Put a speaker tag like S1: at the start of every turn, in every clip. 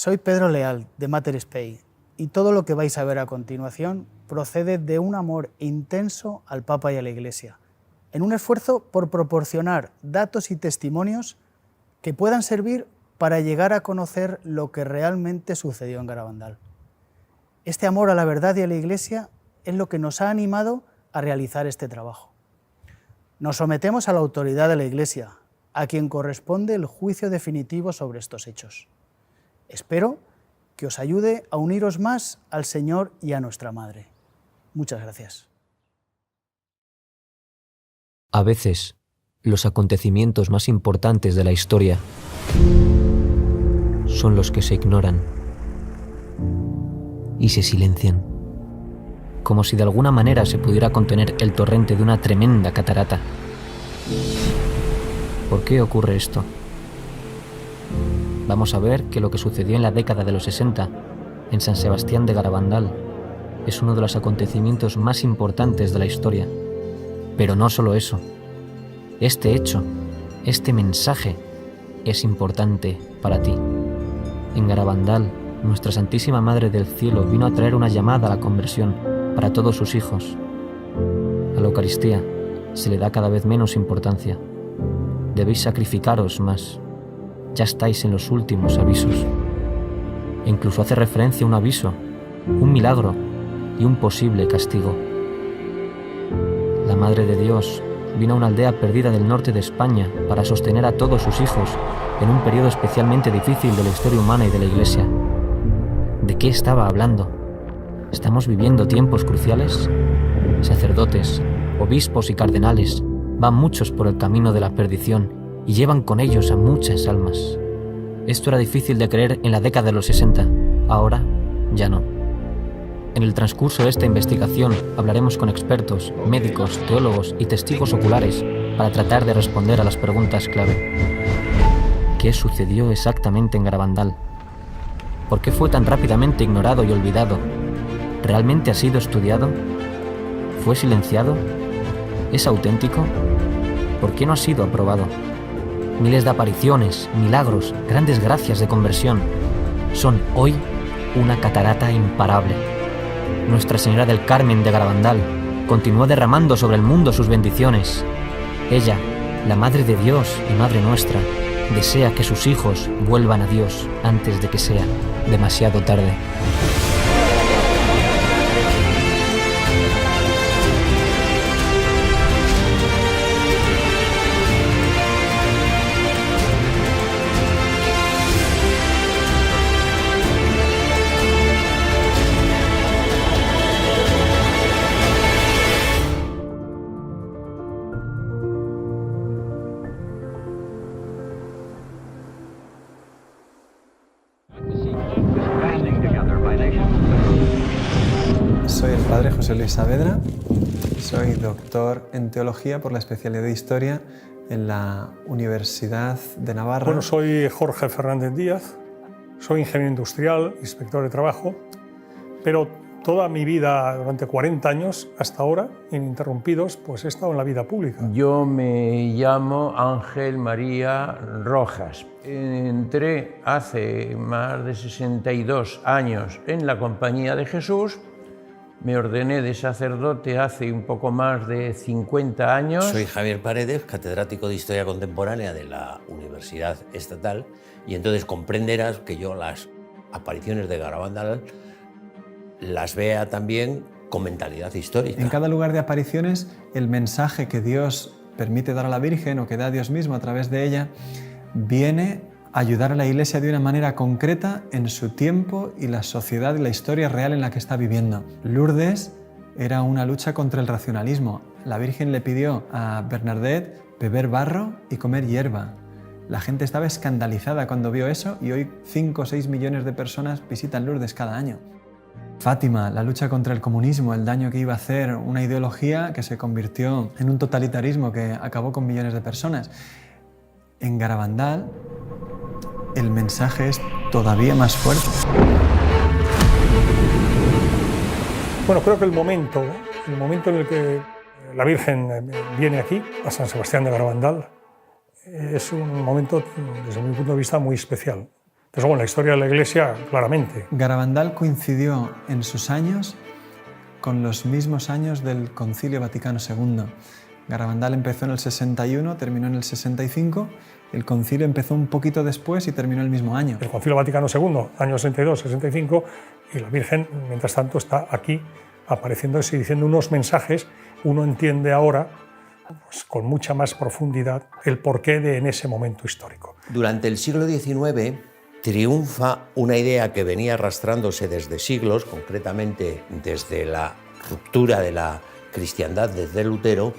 S1: Soy Pedro Leal, de Mater Spei, y todo lo que vais a ver a continuación procede de un amor intenso al Papa y a la Iglesia, en un esfuerzo por proporcionar datos y testimonios que puedan servir para llegar a conocer lo que realmente sucedió en Garabandal. Este amor a la verdad y a la Iglesia es lo que nos ha animado a realizar este trabajo. Nos sometemos a la autoridad de la Iglesia, a quien corresponde el juicio definitivo sobre estos hechos. Espero que os ayude a uniros más al Señor y a nuestra Madre. Muchas gracias.
S2: A veces, los acontecimientos más importantes de la historia son los que se ignoran y se silencian, como si de alguna manera se pudiera contener el torrente de una tremenda catarata. ¿Por qué ocurre esto? Vamos a ver que lo que sucedió en la década de los 60 en San Sebastián de Garabandal es uno de los acontecimientos más importantes de la historia. Pero no solo eso. Este hecho, este mensaje, es importante para ti. En Garabandal, nuestra Santísima Madre del Cielo vino a traer una llamada a la conversión para todos sus hijos. A la Eucaristía se le da cada vez menos importancia. Debéis sacrificaros más. Ya estáis en los últimos avisos. E incluso hace referencia a un aviso, un milagro y un posible castigo. La Madre de Dios vino a una aldea perdida del norte de España para sostener a todos sus hijos en un periodo especialmente difícil de la historia humana y de la Iglesia. ¿De qué estaba hablando? ¿Estamos viviendo tiempos cruciales? Sacerdotes, obispos y cardenales van muchos por el camino de la perdición y llevan con ellos a muchas almas. Esto era difícil de creer en la década de los 60, ahora ya no. En el transcurso de esta investigación hablaremos con expertos, médicos, teólogos y testigos oculares para tratar de responder a las preguntas clave. ¿Qué sucedió exactamente en Garabandal? ¿Por qué fue tan rápidamente ignorado y olvidado? ¿Realmente ha sido estudiado? ¿Fue silenciado? ¿Es auténtico? ¿Por qué no ha sido aprobado? Miles de apariciones, milagros, grandes gracias de conversión son hoy una catarata imparable. Nuestra Señora del Carmen de Garabandal continuó derramando sobre el mundo sus bendiciones. Ella, la Madre de Dios y Madre nuestra, desea que sus hijos vuelvan a Dios antes de que sea demasiado tarde.
S3: Soy el padre José Luis Saavedra, soy doctor en teología por la especialidad de historia en la Universidad de Navarra.
S4: Bueno, soy Jorge Fernández Díaz, soy ingeniero industrial, inspector de trabajo, pero toda mi vida, durante 40 años hasta ahora, ininterrumpidos, pues he estado en la vida pública.
S5: Yo me llamo Ángel María Rojas. Entré hace más de 62 años en la Compañía de Jesús. Me ordené de sacerdote hace un poco más de 50 años.
S6: Soy Javier Paredes, catedrático de Historia Contemporánea de la Universidad Estatal, y entonces comprenderás que yo las apariciones de Garabandal las vea también con mentalidad histórica.
S3: En cada lugar de apariciones, el mensaje que Dios permite dar a la Virgen o que da Dios mismo a través de ella viene a ayudar a la Iglesia de una manera concreta en su tiempo y la sociedad y la historia real en la que está viviendo. Lourdes era una lucha contra el racionalismo. La Virgen le pidió a Bernadette beber barro y comer hierba. La gente estaba escandalizada cuando vio eso y hoy 5 o 6 millones de personas visitan Lourdes cada año. Fátima, la lucha contra el comunismo, el daño que iba a hacer una ideología que se convirtió en un totalitarismo que acabó con millones de personas. En Garabandal, el mensaje es todavía más fuerte.
S4: Bueno, creo que el momento en el que la Virgen viene aquí, a San Sebastián de Garabandal, es un momento, desde mi punto de vista, muy especial. Entonces, bueno, la historia de la Iglesia, claramente.
S3: Garabandal coincidió en sus años con los mismos años del Concilio Vaticano II. Garabandal empezó en el 61, terminó en el 65, el concilio empezó un poquito después y terminó el mismo año.
S4: El Concilio Vaticano II, años 62, 65, y la Virgen, mientras tanto, está aquí apareciéndose y diciendo unos mensajes. Uno entiende ahora, pues, con mucha más profundidad, el porqué de en ese momento histórico.
S6: Durante el siglo XIX triunfa una idea que venía arrastrándose desde siglos, concretamente desde la ruptura de la cristiandad desde Lutero,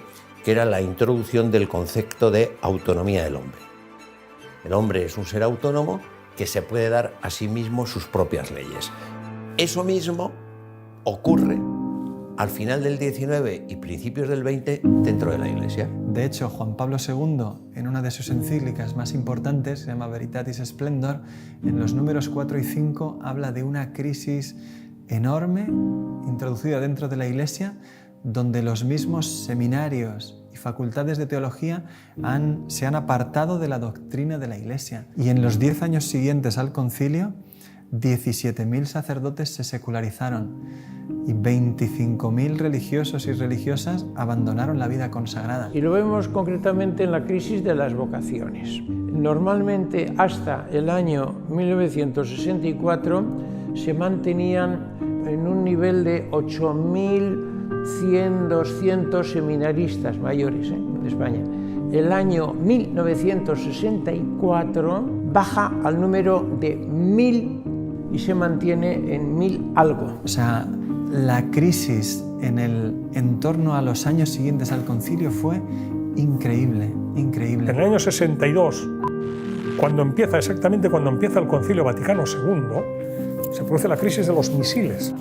S6: que era la introducción del concepto de autonomía del hombre. El hombre es un ser autónomo que se puede dar a sí mismo sus propias leyes. Eso mismo ocurre al final del XIX y principios del XX dentro de la Iglesia.
S3: De hecho, Juan Pablo II, en una de sus encíclicas más importantes, se llama Veritatis Splendor, en los números 4 y 5 habla de una crisis enorme introducida dentro de la Iglesia, donde los mismos seminarios y facultades de teología se han apartado de la doctrina de la Iglesia. Y en los 10 años siguientes al concilio, 17.000 sacerdotes se secularizaron y 25.000 religiosos y religiosas abandonaron la vida consagrada.
S5: Y lo vemos concretamente en la crisis de las vocaciones. Normalmente hasta el año 1964 se mantenían en un nivel de 8.100, 200 seminaristas mayores de España. El año 1964 baja al número de 1.000 y se mantiene en 1.000 algo.
S3: O sea, la crisis en torno a los años siguientes al concilio fue increíble, increíble.
S4: En el año 62, exactamente cuando empieza el Concilio Vaticano II, se produce la crisis de los misiles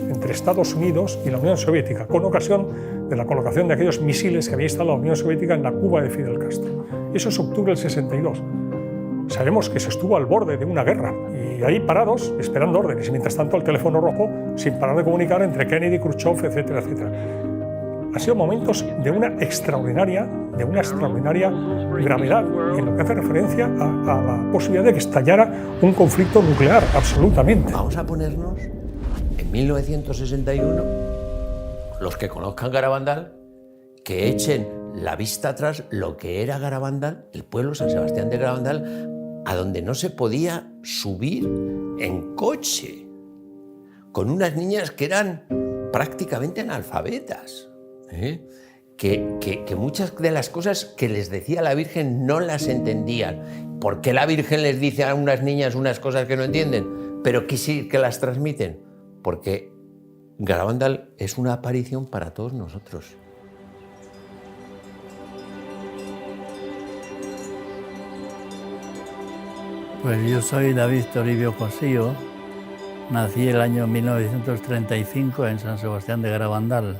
S4: entre Estados Unidos y la Unión Soviética, con ocasión de la colocación de aquellos misiles que había instalado la Unión Soviética en la Cuba de Fidel Castro. Eso es octubre del 62. Sabemos que se estuvo al borde de una guerra y ahí parados, esperando órdenes, y mientras tanto el teléfono rojo sin parar de comunicar entre Kennedy, Khrushchev, etcétera, etcétera. Han sido momentos de una extraordinaria gravedad en lo que hace referencia a la posibilidad de que estallara un conflicto nuclear, absolutamente.
S6: Vamos a ponernos en 1961, los que conozcan Garabandal, que echen la vista atrás lo que era Garabandal, el pueblo San Sebastián de Garabandal, a donde no se podía subir en coche, con unas niñas que eran prácticamente analfabetas, que muchas de las cosas que les decía la Virgen no las entendían. ¿Por qué la Virgen les dice a unas niñas unas cosas que no entienden, pero que sí que las transmiten? Porque Garabandal es una aparición para todos nosotros.
S7: Pues yo soy David Toribio Cosío, nací el año 1935 en San Sebastián de Garabandal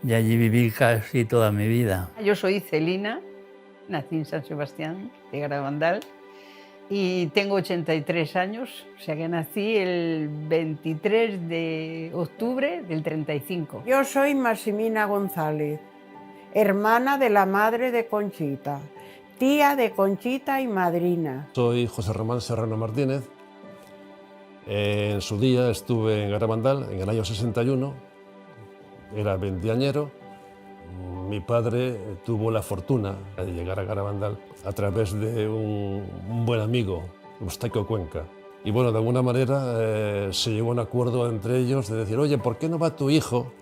S7: y allí viví casi toda mi vida.
S8: Yo soy Celina, nací en San Sebastián de Garabandal y tengo 83 años, o sea que nací el 23 de octubre del 35.
S9: Yo soy Maximina González, hermana de la madre de Conchita, tía de Conchita y madrina.
S10: Soy José Román Serrano Martínez. En su día estuve en Garabandal en el año 61, era veinteañero. Mi padre tuvo la fortuna de llegar a Garabandal a través de un buen amigo, Eustaquio Cuenca. Y bueno, de alguna manera se llegó a un acuerdo entre ellos de decir, oye, ¿por qué no va tu hijo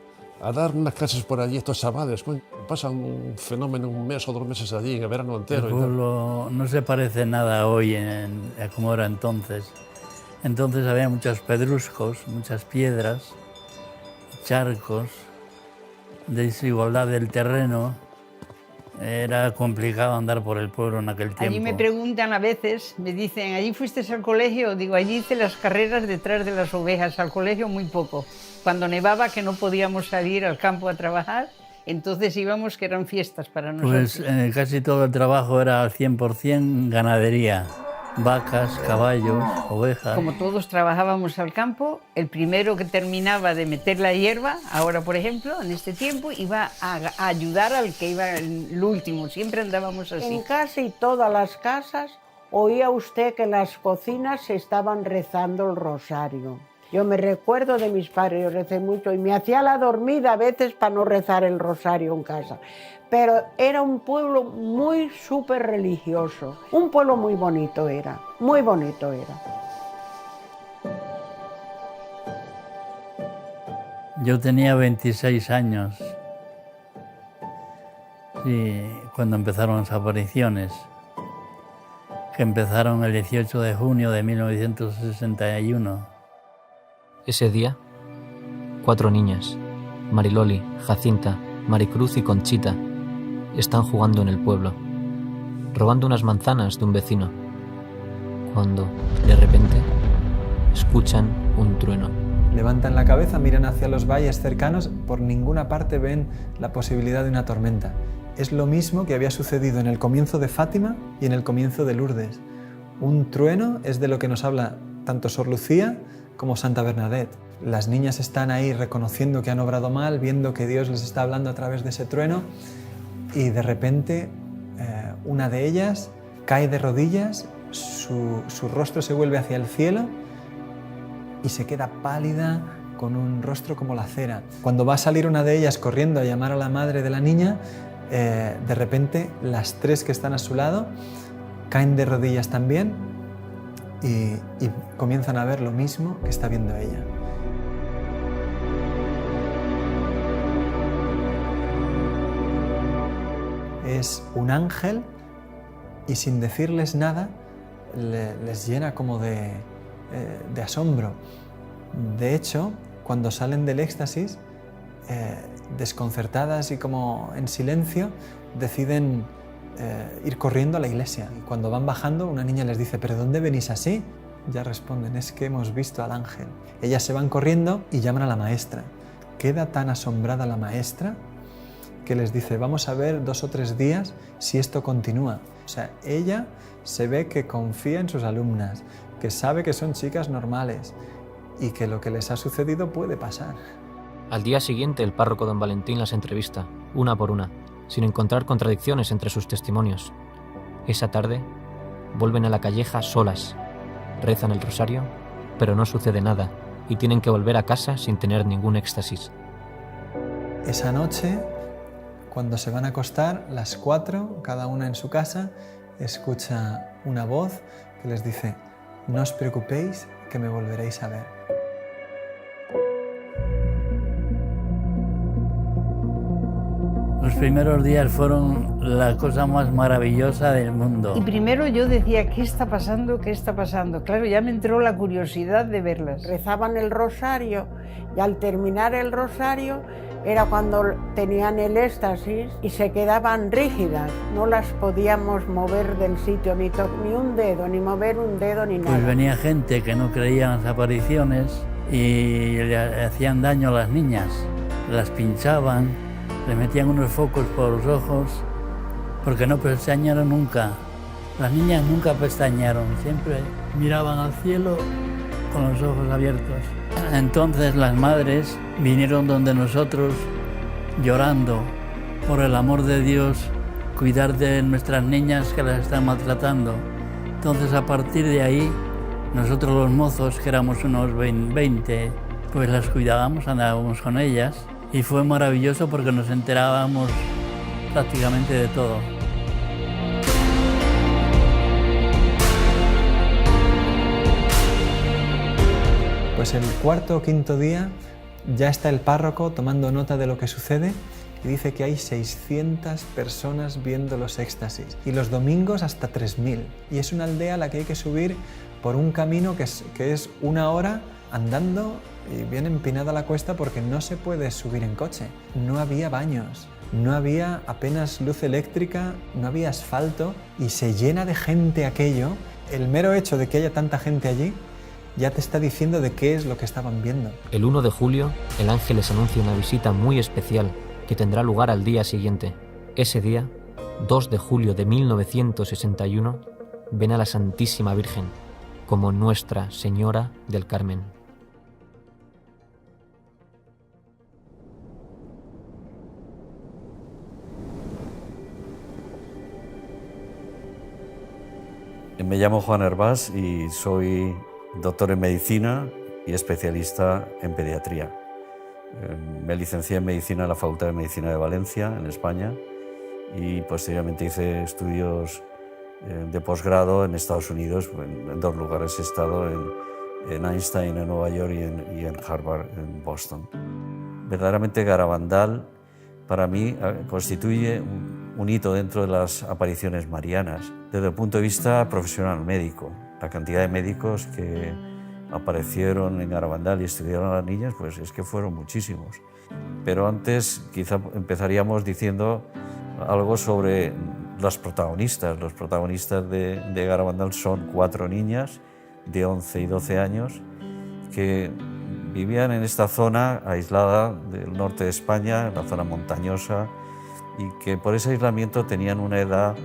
S10: a dar unas clases por allí, estos chavales? Pasan un fenómeno, un mes o 2 meses allí, en el verano entero.
S7: El pueblo no se parece nada hoy a como era entonces. Entonces había muchos pedruscos, muchas piedras, charcos, desigualdad del terreno. Era complicado andar por el pueblo en aquel tiempo.
S8: Allí me preguntan a veces, me dicen, ¿allí fuiste al colegio? Digo, allí hice las carreras detrás de las ovejas, al colegio muy poco. Cuando nevaba, que no podíamos salir al campo a trabajar, entonces íbamos, que eran fiestas para nosotros.
S7: Pues casi todo el trabajo era al 100% ganadería. Vacas, caballos, ovejas.
S8: Como todos trabajábamos al campo, el primero que terminaba de meter la hierba, ahora por ejemplo, en este tiempo, iba a ayudar al que iba el último. Siempre andábamos así.
S9: En casi todas las casas oía usted que en las cocinas se estaban rezando el rosario. Yo me recuerdo de mis padres, yo recé mucho y me hacía la dormida a veces para no rezar el rosario en casa. Pero era un pueblo muy súper religioso, un pueblo muy bonito era, muy bonito era.
S7: Yo tenía 26 años y cuando empezaron las apariciones, que empezaron el 18 de junio de 1961.
S2: Ese día, 4 niñas, Mariloli, Jacinta, Maricruz y Conchita, están jugando en el pueblo, robando unas manzanas de un vecino, cuando, de repente, escuchan un trueno.
S3: Levantan la cabeza, miran hacia los valles cercanos, por ninguna parte ven la posibilidad de una tormenta. Es lo mismo que había sucedido en el comienzo de Fátima y en el comienzo de Lourdes. Un trueno es de lo que nos habla tanto Sor Lucía como Santa Bernadette. Las niñas están ahí reconociendo que han obrado mal, viendo que Dios les está hablando a través de ese trueno, y de repente una de ellas cae de rodillas, su rostro se vuelve hacia el cielo y se queda pálida, con un rostro como la cera. Cuando va a salir una de ellas corriendo a llamar a la madre de la niña, de repente las 3 que están a su lado caen de rodillas también y comienzan a ver lo mismo que está viendo ella. Es un ángel y sin decirles nada les llena como de asombro. De hecho, cuando salen del éxtasis, desconcertadas y como en silencio, deciden ir corriendo a la iglesia. Y cuando van bajando, una niña les dice: ¿pero dónde venís así? Ya responden: es que hemos visto al ángel. Ellas se van corriendo y llaman a la maestra. Queda tan asombrada la maestra que les dice: vamos a ver 2 o 3 días si esto continúa. O sea, ella se ve que confía en sus alumnas, que sabe que son chicas normales y que lo que les ha sucedido puede pasar.
S2: Al día siguiente, el párroco don Valentín las entrevista, una por una, sin encontrar contradicciones entre sus testimonios. Esa tarde, vuelven a la calleja solas, rezan el rosario, pero no sucede nada y tienen que volver a casa sin tener ningún éxtasis.
S3: Esa noche, cuando se van a acostar, las 4, cada una en su casa, escucha una voz que les dice: no os preocupéis, que me volveréis a ver.
S7: Los primeros días fueron la cosa más maravillosa del mundo.
S8: Y primero yo decía: ¿qué está pasando? ¿Qué está pasando? Claro, ya me entró la curiosidad de verlas.
S9: Rezaban el rosario y al terminar el rosario era cuando tenían el éxtasis y se quedaban rígidas. No las podíamos mover del sitio, ni un dedo, ni mover un dedo, ni nada.
S7: Pues venía gente que no creía en las apariciones y le hacían daño a las niñas. Las pinchaban, le metían unos focos por los ojos, porque no pestañearon nunca. Las niñas nunca pestañearon, siempre miraban al cielo con los ojos abiertos. Entonces las madres vinieron donde nosotros, llorando por el amor de Dios, cuidar de nuestras niñas que las están maltratando. Entonces, a partir de ahí, nosotros los mozos, que éramos unos 20, pues las cuidábamos, andábamos con ellas, y fue maravilloso porque nos enterábamos prácticamente de todo.
S3: Pues el 4º o 5º día ya está el párroco tomando nota de lo que sucede y dice que hay 600 personas viendo los éxtasis y los domingos hasta 3000. Y es una aldea a la que hay que subir por un camino que es 1 hora andando y bien empinada la cuesta porque no se puede subir en coche. No había baños, no había apenas luz eléctrica, no había asfalto y se llena de gente aquello. El mero hecho de que haya tanta gente allí ya te está diciendo de qué es lo que estaban viendo.
S2: El 1 de julio, el ángel les anuncia una visita muy especial que tendrá lugar al día siguiente. Ese día, 2 de julio de 1961, ven a la Santísima Virgen como Nuestra Señora del Carmen.
S11: Me llamo Juan Hervás y soy doctor en medicina y especialista en pediatría. Me licencié en medicina en la Facultad de Medicina de Valencia, en España, y posteriormente hice estudios de posgrado en Estados Unidos. En 2 lugares he estado, en Einstein en Nueva York y en Harvard en Boston. Verdaderamente Garabandal para mí constituye un hito dentro de las apariciones marianas. Desde el punto de vista profesional médico, la cantidad de médicos que aparecieron en Garabandal y estudiaron a las niñas, pues es que fueron muchísimos. Pero antes quizá empezaríamos diciendo algo sobre los protagonistas. Los protagonistas de Garabandal son 4 niñas de 11 y 12 años que vivían en esta zona aislada del norte de España, en la zona montañosa, y que por ese aislamiento tenían una edad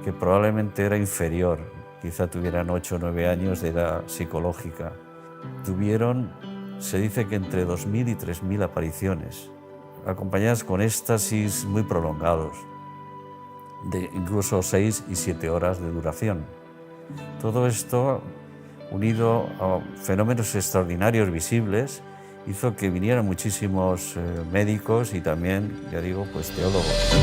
S11: que probablemente era inferior, quizá tuvieran 8 o 9 años de edad psicológica. Tuvieron, se dice que entre 2.000 y 3.000 apariciones, acompañadas con éxtasis muy prolongados, de incluso 6 y 7 horas de duración. Todo esto, unido a fenómenos extraordinarios visibles, hizo que vinieran muchísimos médicos y también, ya digo, pues teólogos.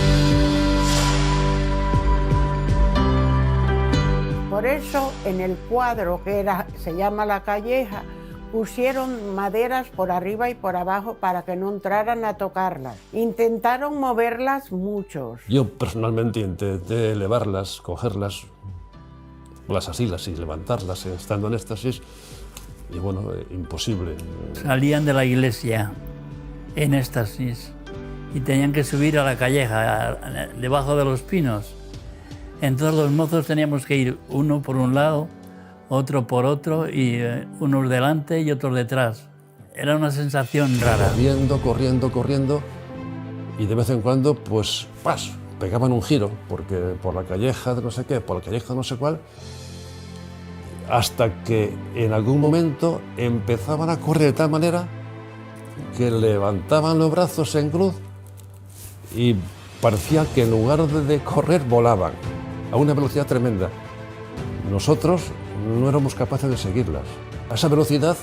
S9: Por eso en el cuadro que se llama La Calleja, pusieron maderas por arriba y por abajo para que no entraran a tocarlas. Intentaron moverlas muchos.
S10: Yo personalmente intenté elevarlas, cogerlas, las asilas y levantarlas estando en éxtasis, y bueno, imposible.
S7: Salían de la iglesia en éxtasis y tenían que subir a la calleja, debajo de los pinos. Entonces los mozos teníamos que ir uno por un lado, otro por otro, y unos delante y otros detrás. Era una sensación rara.
S10: Corriendo, y de vez en cuando, pues, ¡pas!, pegaban un giro, porque por la calleja de no sé qué, por la calleja de no sé cuál, hasta que en algún momento empezaban a correr de tal manera que levantaban los brazos en cruz y parecía que en lugar de correr volaban a una velocidad tremenda. Nosotros no éramos capaces de seguirlas. A esa velocidad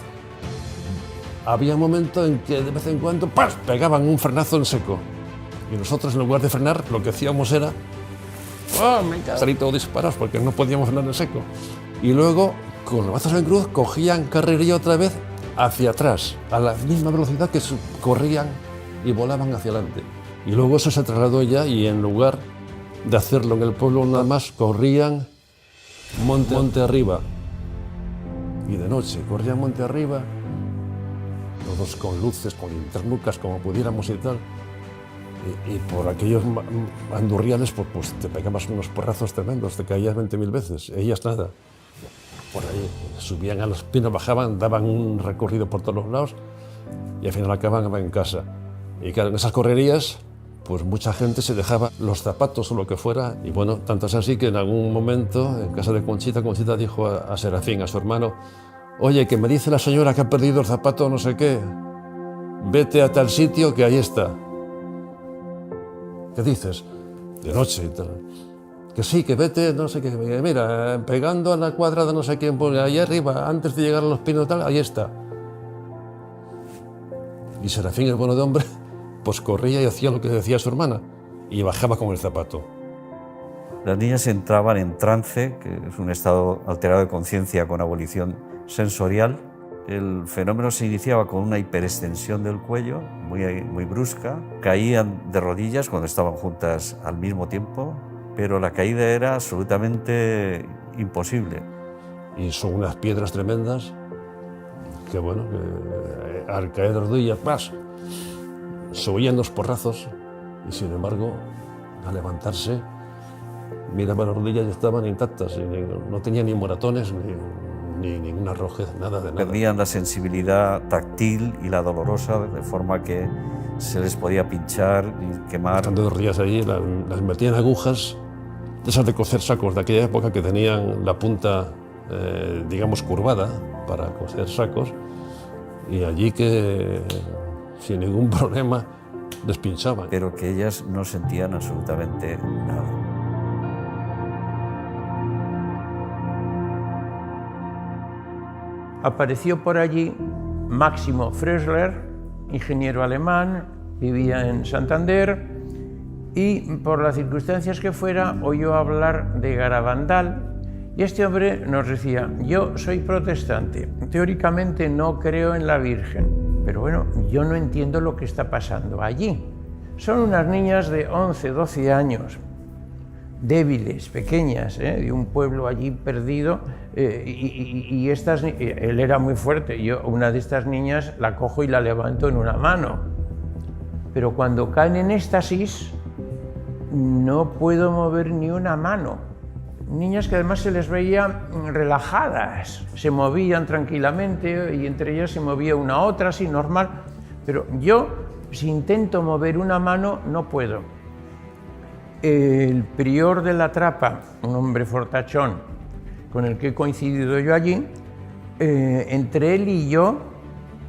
S10: había un momento en que de vez en cuando ¡pas!, pegaban un frenazo en seco. Y nosotros, en lugar de frenar, lo que hacíamos era salir todos disparados porque no podíamos frenar en seco. Y luego, con los brazos en cruz, cogían carrerilla otra vez hacia atrás, a la misma velocidad que corrían y volaban hacia adelante. Y luego eso se trasladó ya, y en lugar de hacerlo en el pueblo nada más, corrían monte arriba. Y de noche corrían monte arriba, todos con luces, con linternucas, como pudiéramos y tal. Y por aquellos andurriales, pues te pegabas unos porrazos tremendos, te caías 20.000 veces. Ellas nada. Por ahí subían a los pinos, bajaban, daban un recorrido por todos los lados y al final acababan en casa. Y claro, en esas correrías, pues mucha gente se dejaba los zapatos o lo que fuera. Y bueno, tanto es así que en algún momento, en casa de Conchita, Conchita dijo a Serafín, a su hermano: oye, que me dice la señora que ha perdido el zapato no sé qué, vete a tal sitio que ahí está. ¿Qué dices? De noche y tal. Que sí, que vete, no sé qué, mira, pegando a la cuadra de no sé quién, pues ahí arriba, antes de llegar a los pinos tal, ahí está. Y Serafín, el bueno de hombre, pues corría y hacía lo que decía su hermana, y bajaba con el zapato.
S11: Las niñas entraban en trance, que es un estado alterado de conciencia con abolición sensorial. El fenómeno se iniciaba con una hiperextensión del cuello, muy brusca. Caían de rodillas cuando estaban juntas al mismo tiempo, pero la caída era absolutamente imposible.
S10: Y son unas piedras tremendas que, bueno, que al caer de rodillas, ¡pas!, se oían los porrazos y, sin embargo, al levantarse, miraba las rodillas y estaban intactas. Y no tenían ni moratones, ni ninguna rojez, nada de nada.
S11: Perdían la sensibilidad táctil y la dolorosa, de forma que se les podía pinchar y quemar.
S10: Estando 2 días allí, las metían agujas, de esas de coser sacos de aquella época, que tenían la punta, digamos, curvada para coser sacos, y allí que sin ningún problema les pinchaban.
S11: Pero que ellas no sentían absolutamente nada.
S5: apareció por allí Máximo Frösler, ingeniero alemán, vivía en Santander, y por las circunstancias que fuera oyó hablar de Garabandal, y este hombre nos decía: yo soy protestante, teóricamente no creo en la Virgen, pero bueno, yo no entiendo lo que está pasando allí. Son unas niñas de 11, 12 años, débiles, pequeñas, de un pueblo allí perdido, y él era muy fuerte. Yo una de estas niñas la cojo y la levanto en una mano, pero cuando caen en éxtasis no puedo mover ni una mano. Niñas que además se les veía relajadas, se movían tranquilamente y entre ellas se movía una a otra, así normal, pero yo, si intento mover una mano, no puedo. El prior de la Trapa, un hombre fortachón con el que he coincidido yo allí, entre él y yo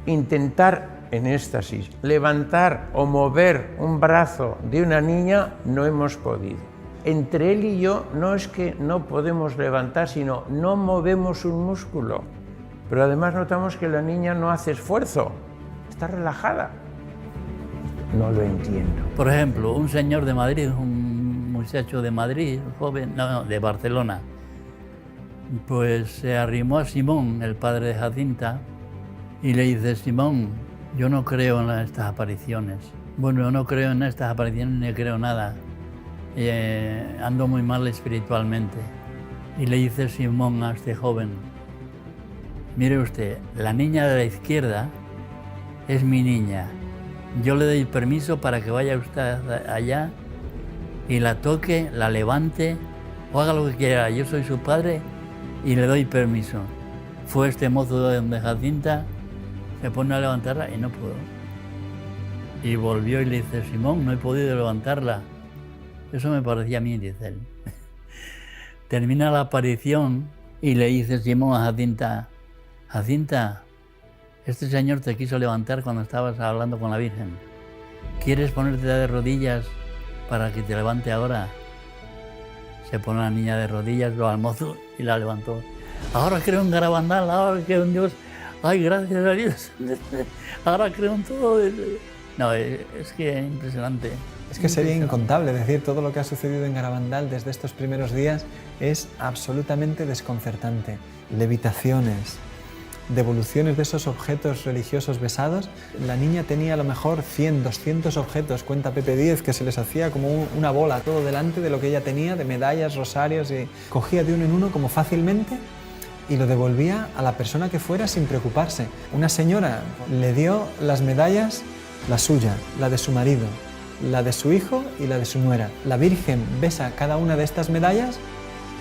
S5: intentar en éxtasis levantar o mover un brazo de una niña no hemos podido. Entre él y yo no es que no podemos levantar, sino no movemos un músculo. Pero además notamos que la niña no hace esfuerzo, está relajada. No lo entiendo.
S7: Por ejemplo, un señor de Madrid, un muchacho de Madrid, joven, no, de Barcelona, pues se arrimó a Simón, el padre de Jacinta, y le dice: Simón, yo no creo en estas apariciones. Bueno, yo no creo en estas apariciones ni creo nada. Ando muy mal espiritualmente. Y le dice Simón a este joven: mire usted, la niña de la izquierda es mi niña. Yo le doy permiso para que vaya usted allá y la toque, la levante o haga lo que quiera. Yo soy su padre y le doy permiso. Fue este mozo de Jacinta, se pone a levantarla y no pudo. Y volvió y le dice: Simón, no he podido levantarla. Eso me parecía a mí, dice él. Termina la aparición y le dice Simón a Jacinta: Jacinta, este señor te quiso levantar cuando estabas hablando con la Virgen. ¿Quieres ponerte de rodillas para que te levante ahora? Se pone la niña de rodillas, lo al mozo y la levantó. Ahora creo en Garabandal, ahora creo en Dios. Ay, gracias a Dios. Ahora creo en todo. No, es que es impresionante.
S3: Es que sería incontable decir todo lo que ha sucedido en Garabandal desde estos primeros días. Es absolutamente desconcertante. Levitaciones, devoluciones de esos objetos religiosos besados. La niña tenía a lo mejor 100, 200 objetos, cuenta Pepe Díez, que se les hacía como una bola todo delante de lo que ella tenía, de medallas, rosarios, y cogía de uno en uno como fácilmente y lo devolvía a la persona que fuera sin preocuparse. Una señora le dio las medallas, la suya, la de su marido, la de su hijo y la de su nuera. La Virgen besa cada una de estas medallas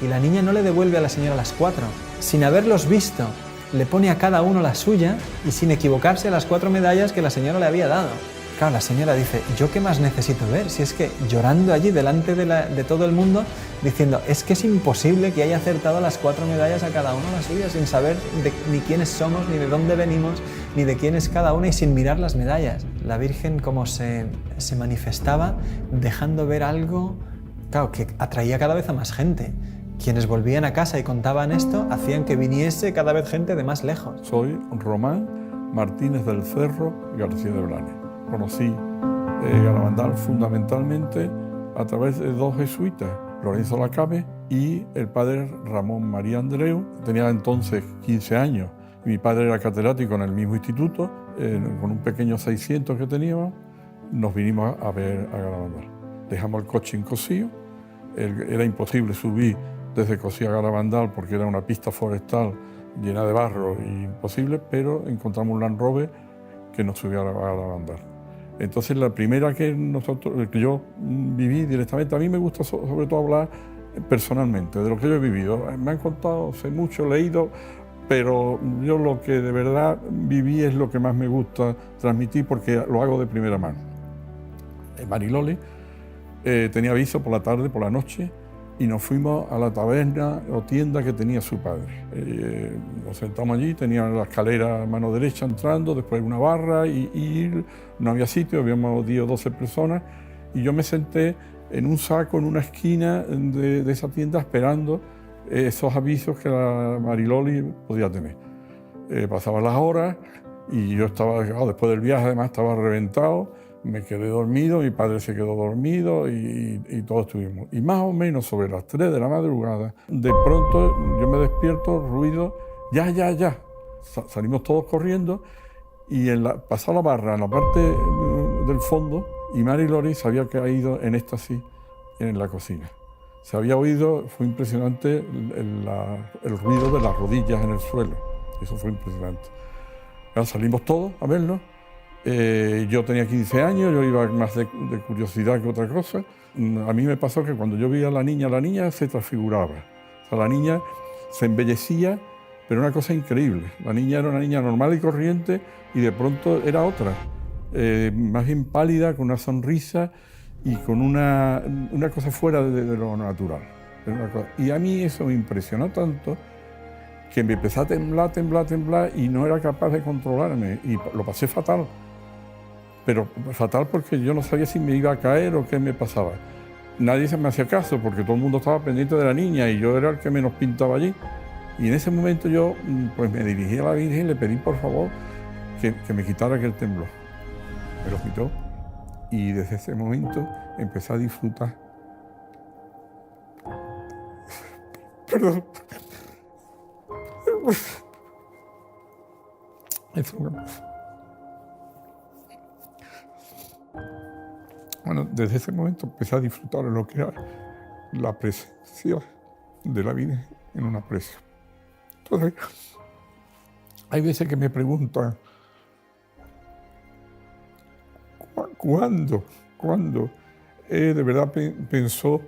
S3: y la niña no le devuelve a la señora las 4. Sin haberlos visto, le pone a cada uno la suya y sin equivocarse a las 4 medallas que la señora le había dado. Claro, la señora dice: ¿yo qué más necesito ver? Si es que llorando allí delante de todo el mundo, diciendo: es que es imposible que haya acertado las 4 medallas a cada uno la suya, sin saber ni quiénes somos, ni de dónde venimos, ni de quién es cada una, y sin mirar las medallas. La Virgen como se manifestaba dejando ver algo, claro, que atraía cada vez a más gente. Quienes volvían a casa y contaban esto hacían que viniese cada vez gente de más lejos.
S12: Soy Román Martínez del Cerro García de Blanes. Conocí Garabandal fundamentalmente a través de 2 jesuitas, Lorenzo Lacabe y el padre Ramón María Andreu. Tenía entonces 15 años. Mi padre era catedrático en el mismo instituto, con un pequeño 600 que teníamos, nos vinimos a ver a Garabandal. Dejamos el coche en Cosío, era imposible subir desde Cosío a Garabandal porque era una pista forestal llena de barro y imposible, pero encontramos un Land Rover que nos subió a Garabandal. Entonces la primera que yo viví directamente, a mí me gusta sobre todo hablar personalmente de lo que yo he vivido. Me han contado, sé mucho, leído, pero yo lo que de verdad viví es lo que más me gusta transmitir porque lo hago de primera mano. Mariloli tenía aviso por la tarde, por la noche, y nos fuimos a la taberna o tienda que tenía su padre. Nos sentamos allí, tenía la escalera a mano derecha entrando, después una barra y no había sitio, habíamos 10 o 12 personas, y yo me senté en un saco en una esquina de esa tienda esperando esos avisos que la Mariloli podía tener. pasaban las horas y yo estaba, después del viaje además estaba reventado, me quedé dormido, mi padre se quedó dormido y todos estuvimos. Y más o menos sobre las 3 de la madrugada, de pronto yo me despierto, ruido, ya. Salimos todos corriendo y pasó la barra, en la parte del fondo, y Mari Lori se había caído en éxtasis en la cocina. Se había oído, fue impresionante el ruido de las rodillas en el suelo. Eso fue impresionante. Ya salimos todos a verlo. Yo tenía 15 años, yo iba más de curiosidad que otra cosa. A mí me pasó que cuando yo vi a la niña se transfiguraba. O sea, la niña se embellecía, pero una cosa increíble. La niña era una niña normal y corriente y de pronto era otra. Más bien pálida, con una sonrisa y con una cosa fuera de lo natural. Y a mí eso me impresionó tanto que me empecé a temblar y no era capaz de controlarme y lo pasé fatal. Pero fatal porque yo no sabía si me iba a caer o qué me pasaba. Nadie se me hacía caso porque todo el mundo estaba pendiente de la niña y yo era el que menos pintaba allí. Y en ese momento yo pues me dirigí a la Virgen y le pedí por favor que me quitara aquel temblor. Me lo quitó y desde ese momento empecé a disfrutar. Perdón. Bueno, desde ese momento empecé a disfrutar de lo que era la presencia de la Virgen en una presa. Entonces, hay veces que me preguntan, ¿cuándo de verdad pensó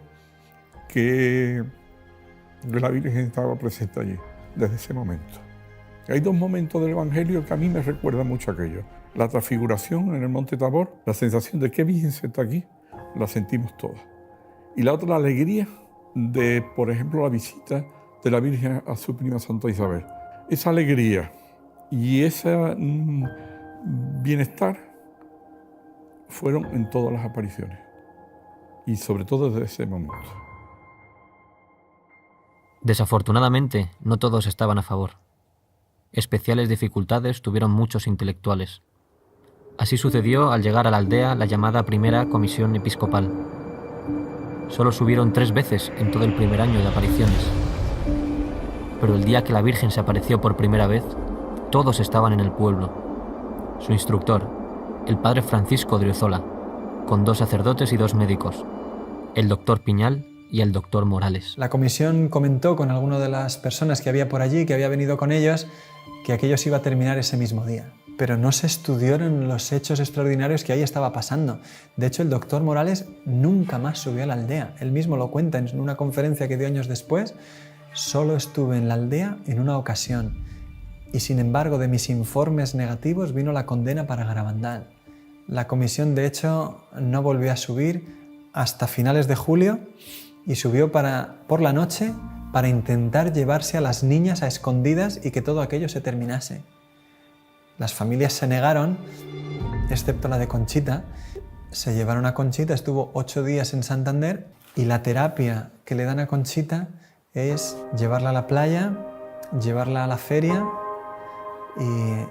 S12: que la Virgen estaba presente allí? Desde ese momento. Hay 2 momentos del Evangelio que a mí me recuerdan mucho aquello. La transfiguración en el Monte Tabor, la sensación de que Virgen está aquí, la sentimos todas. Y la otra, la alegría de, por ejemplo, la visita de la Virgen a su prima Santa Isabel. Esa alegría y ese bienestar fueron en todas las apariciones. Y sobre todo desde ese momento.
S2: Desafortunadamente, no todos estaban a favor. Especiales dificultades tuvieron muchos intelectuales. Así sucedió al llegar a la aldea la llamada Primera Comisión Episcopal. Solo subieron 3 veces en todo el primer año de apariciones. Pero el día que la Virgen se apareció por primera vez, todos estaban en el pueblo. Su instructor, el padre Francisco de Oriozola, con 2 sacerdotes y 2 médicos, el doctor Piñal y el doctor Morales.
S3: La comisión comentó con alguna de las personas que había por allí, que había venido con ellos, que aquello se iba a terminar ese mismo día. Pero no se estudiaron los hechos extraordinarios que ahí estaba pasando. De hecho, el doctor Morales nunca más subió a la aldea. Él mismo lo cuenta en una conferencia que dio años después. Solo estuve en la aldea en una ocasión. Y sin embargo, de mis informes negativos vino la condena para Garabandal. La comisión, de hecho, no volvió a subir hasta finales de julio y subió por la noche para intentar llevarse a las niñas a escondidas y que todo aquello se terminase. Las familias se negaron, excepto la de Conchita. Se llevaron a Conchita, estuvo 8 días en Santander y la terapia que le dan a Conchita es llevarla a la playa, llevarla a la feria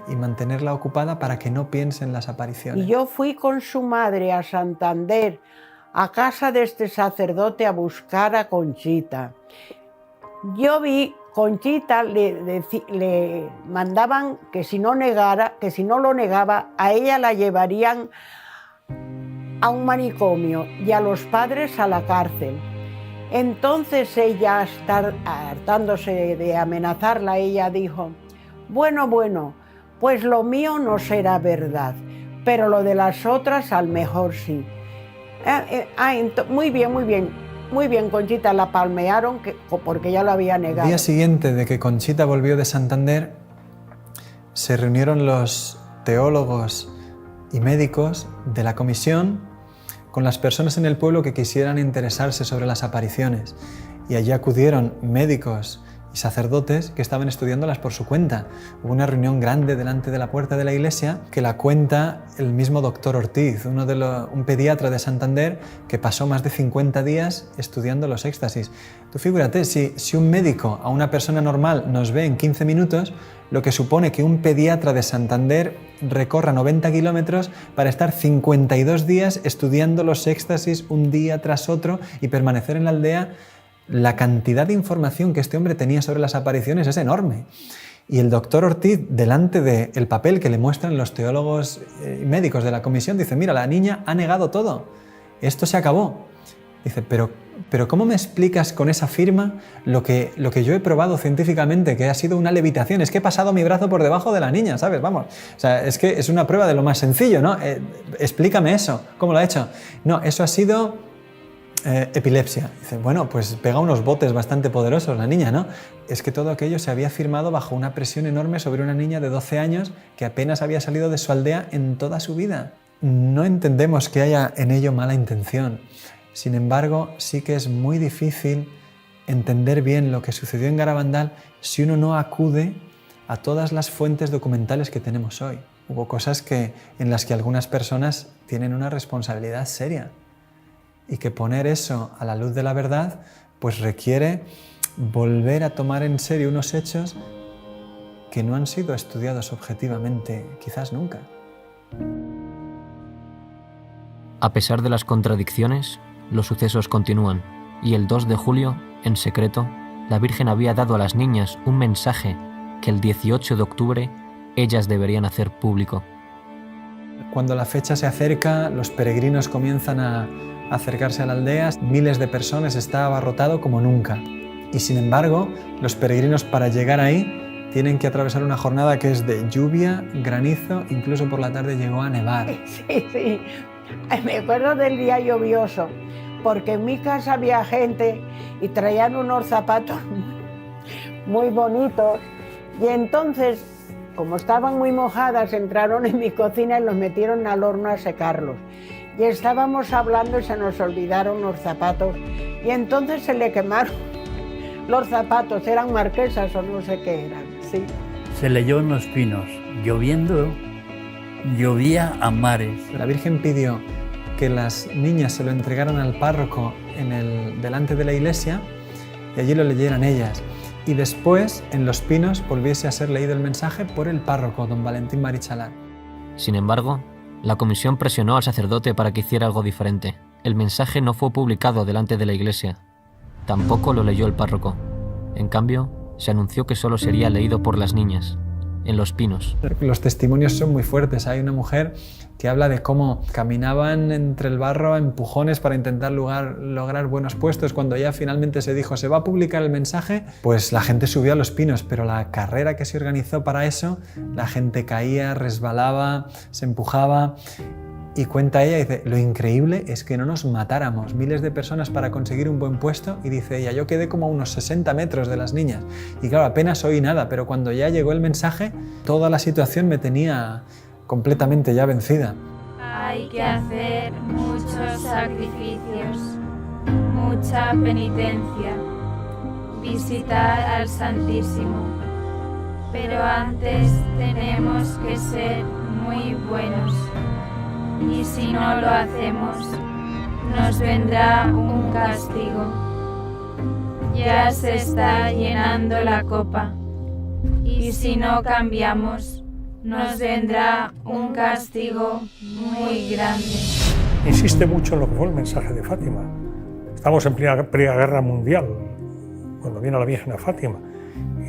S3: y mantenerla ocupada para que no piense en las apariciones.
S9: Y yo fui con su madre a Santander, a casa de este sacerdote, a buscar a Conchita. Yo vi, Conchita le mandaban que si no lo negaba, a ella la llevarían a un manicomio y a los padres a la cárcel. Entonces ella, hartándose de amenazarla, ella dijo, bueno, pues lo mío no será verdad, pero lo de las otras al mejor sí. Muy bien, Conchita, la palmearon porque ya lo había negado.
S3: El día siguiente de que Conchita volvió de Santander, se reunieron los teólogos y médicos de la comisión con las personas en el pueblo que quisieran interesarse sobre las apariciones. Y allí acudieron médicos y sacerdotes que estaban estudiándolas por su cuenta. Hubo una reunión grande delante de la puerta de la iglesia que la cuenta el mismo doctor Ortiz, un pediatra de Santander que pasó más de 50 días estudiando los éxtasis. Tú figúrate, si un médico a una persona normal nos ve en 15 minutos, lo que supone que un pediatra de Santander recorra 90 kilómetros para estar 52 días estudiando los éxtasis un día tras otro y permanecer en la aldea. La cantidad de información que este hombre tenía sobre las apariciones es enorme. Y el doctor Ortiz, delante del papel que le muestran los teólogos y médicos de la comisión, dice, mira, la niña ha negado todo, esto se acabó. Dice, pero ¿cómo me explicas con esa firma lo que yo he probado científicamente, que ha sido una levitación? Es que he pasado mi brazo por debajo de la niña, ¿sabes? Vamos, o sea, es que es una prueba de lo más sencillo, ¿no? Explícame eso, ¿cómo lo ha hecho? No, eso ha sido epilepsia. Dice, bueno, pues pega unos botes bastante poderosos la niña, ¿no? Es que todo aquello se había firmado bajo una presión enorme sobre una niña de 12 años que apenas había salido de su aldea en toda su vida. No entendemos que haya en ello mala intención. Sin embargo, sí que es muy difícil entender bien lo que sucedió en Garabandal si uno no acude a todas las fuentes documentales que tenemos hoy. Hubo cosas en las que algunas personas tienen una responsabilidad seria y que poner eso a la luz de la verdad pues requiere volver a tomar en serio unos hechos que no han sido estudiados objetivamente quizás nunca.
S2: A pesar de las contradicciones, los sucesos continúan, y el 2 de julio, en secreto, la Virgen había dado a las niñas un mensaje que el 18 de octubre ellas deberían hacer público.
S3: Cuando la fecha se acerca, los peregrinos comienzan a acercarse a la aldea, miles de personas, está abarrotado como nunca. Y sin embargo, los peregrinos para llegar ahí tienen que atravesar una jornada que es de lluvia, granizo, incluso por la tarde llegó a nevar.
S9: Sí. Me acuerdo del día lluvioso, porque en mi casa había gente y traían unos zapatos muy bonitos y entonces, como estaban muy mojadas, entraron en mi cocina y los metieron al horno a secarlos. Y estábamos hablando y se nos olvidaron los zapatos y entonces se le quemaron los zapatos, eran marquesas o no sé qué eran. Sí.
S7: Se leyó en los pinos, lloviendo, llovía a mares.
S3: La Virgen pidió que las niñas se lo entregaran al párroco delante de la iglesia y allí lo leyeran ellas. Y después, en los pinos, volviese a ser leído el mensaje por el párroco, don Valentín Marichalán.
S2: Sin embargo, la comisión presionó al sacerdote para que hiciera algo diferente. El mensaje no fue publicado delante de la iglesia. Tampoco lo leyó el párroco. En cambio, se anunció que solo sería leído por las niñas, en los pinos.
S3: Los testimonios son muy fuertes. Hay una mujer que habla de cómo caminaban entre el barro a empujones para intentar lograr buenos puestos. Cuando ya finalmente se dijo se va a publicar el mensaje, pues la gente subió a los pinos, pero la carrera que se organizó para eso, la gente caía, resbalaba, se empujaba. Y cuenta ella, dice, lo increíble es que no nos matáramos, miles de personas para conseguir un buen puesto, y dice ella, yo quedé como a unos 60 metros de las niñas, y claro, apenas oí nada, pero cuando ya llegó el mensaje, toda la situación me tenía completamente ya vencida.
S13: Hay que hacer muchos sacrificios, mucha penitencia, visitar al Santísimo, pero antes tenemos que ser muy buenos. Y si no lo hacemos, nos vendrá un castigo. Ya se está llenando la copa, y si no cambiamos, nos vendrá un castigo muy grande.
S4: Insiste mucho en lo que fue el mensaje de Fátima. Estamos en plena guerra mundial, cuando viene la Virgen a Fátima,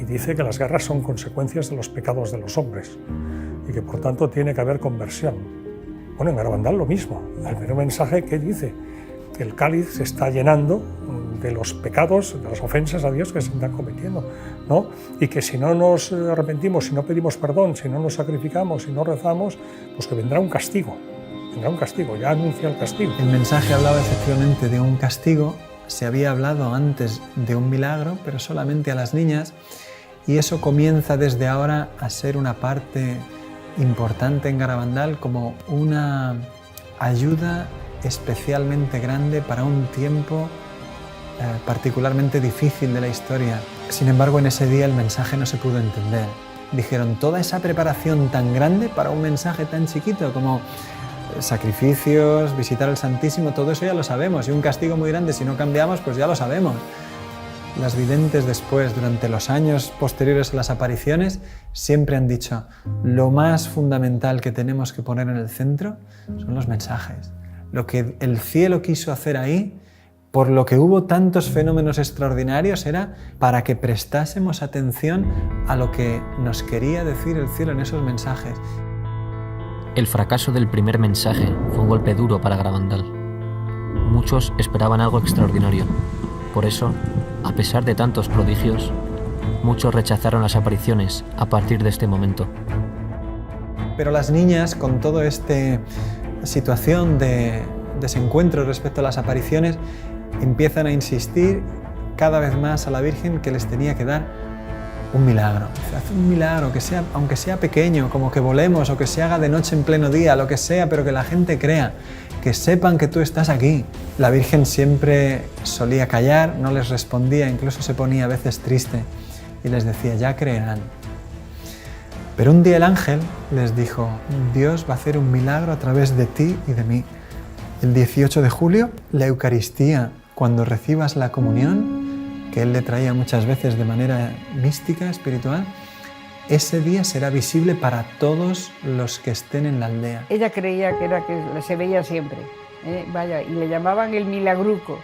S4: y dice que las guerras son consecuencias de los pecados de los hombres, y que por tanto tiene que haber conversión. Bueno, en Garabandal lo mismo. El primer mensaje que dice que el cáliz se está llenando de los pecados, de las ofensas a Dios que se están cometiendo, ¿no? Y que si no nos arrepentimos, si no pedimos perdón, si no nos sacrificamos, si no rezamos, pues que vendrá un castigo. Vendrá un castigo, ya anuncia el castigo.
S3: El mensaje hablaba efectivamente de un castigo. Se había hablado antes de un milagro, pero solamente a las niñas, y eso comienza desde ahora a ser una parte importante en Garabandal, como una ayuda especialmente grande para un tiempo particularmente difícil de la historia. Sin embargo, en ese día el mensaje no se pudo entender. Dijeron, toda esa preparación tan grande para un mensaje tan chiquito como sacrificios, visitar al Santísimo, todo eso ya lo sabemos, y un castigo muy grande si no cambiamos, pues ya lo sabemos. Las videntes después, durante los años posteriores a las apariciones, siempre han dicho, lo más fundamental que tenemos que poner en el centro son los mensajes. Lo que el cielo quiso hacer ahí, por lo que hubo tantos fenómenos extraordinarios, era para que prestásemos atención a lo que nos quería decir el cielo en esos mensajes.
S2: El fracaso del primer mensaje fue un golpe duro para Garabandal. Muchos esperaban algo extraordinario. Por eso, a pesar de tantos prodigios, muchos rechazaron las apariciones a partir de este momento.
S3: Pero las niñas, con toda esta situación de desencuentro respecto a las apariciones, empiezan a insistir cada vez más a la Virgen que les tenía que dar un milagro. Haz un milagro, que sea, aunque sea pequeño, como que volemos o que se haga de noche en pleno día, lo que sea, pero que la gente crea, que sepan que tú estás aquí. La Virgen siempre solía callar, no les respondía, incluso se ponía a veces triste y les decía, ya creerán. Pero un día el ángel les dijo, Dios va a hacer un milagro a través de ti y de mí. El 18 de julio, la Eucaristía, cuando recibas la comunión, que él le traía muchas veces de manera mística, espiritual, ese día será visible para todos los que estén en la aldea.
S8: Ella creía que se veía siempre, vaya, y le llamaban el milagruco.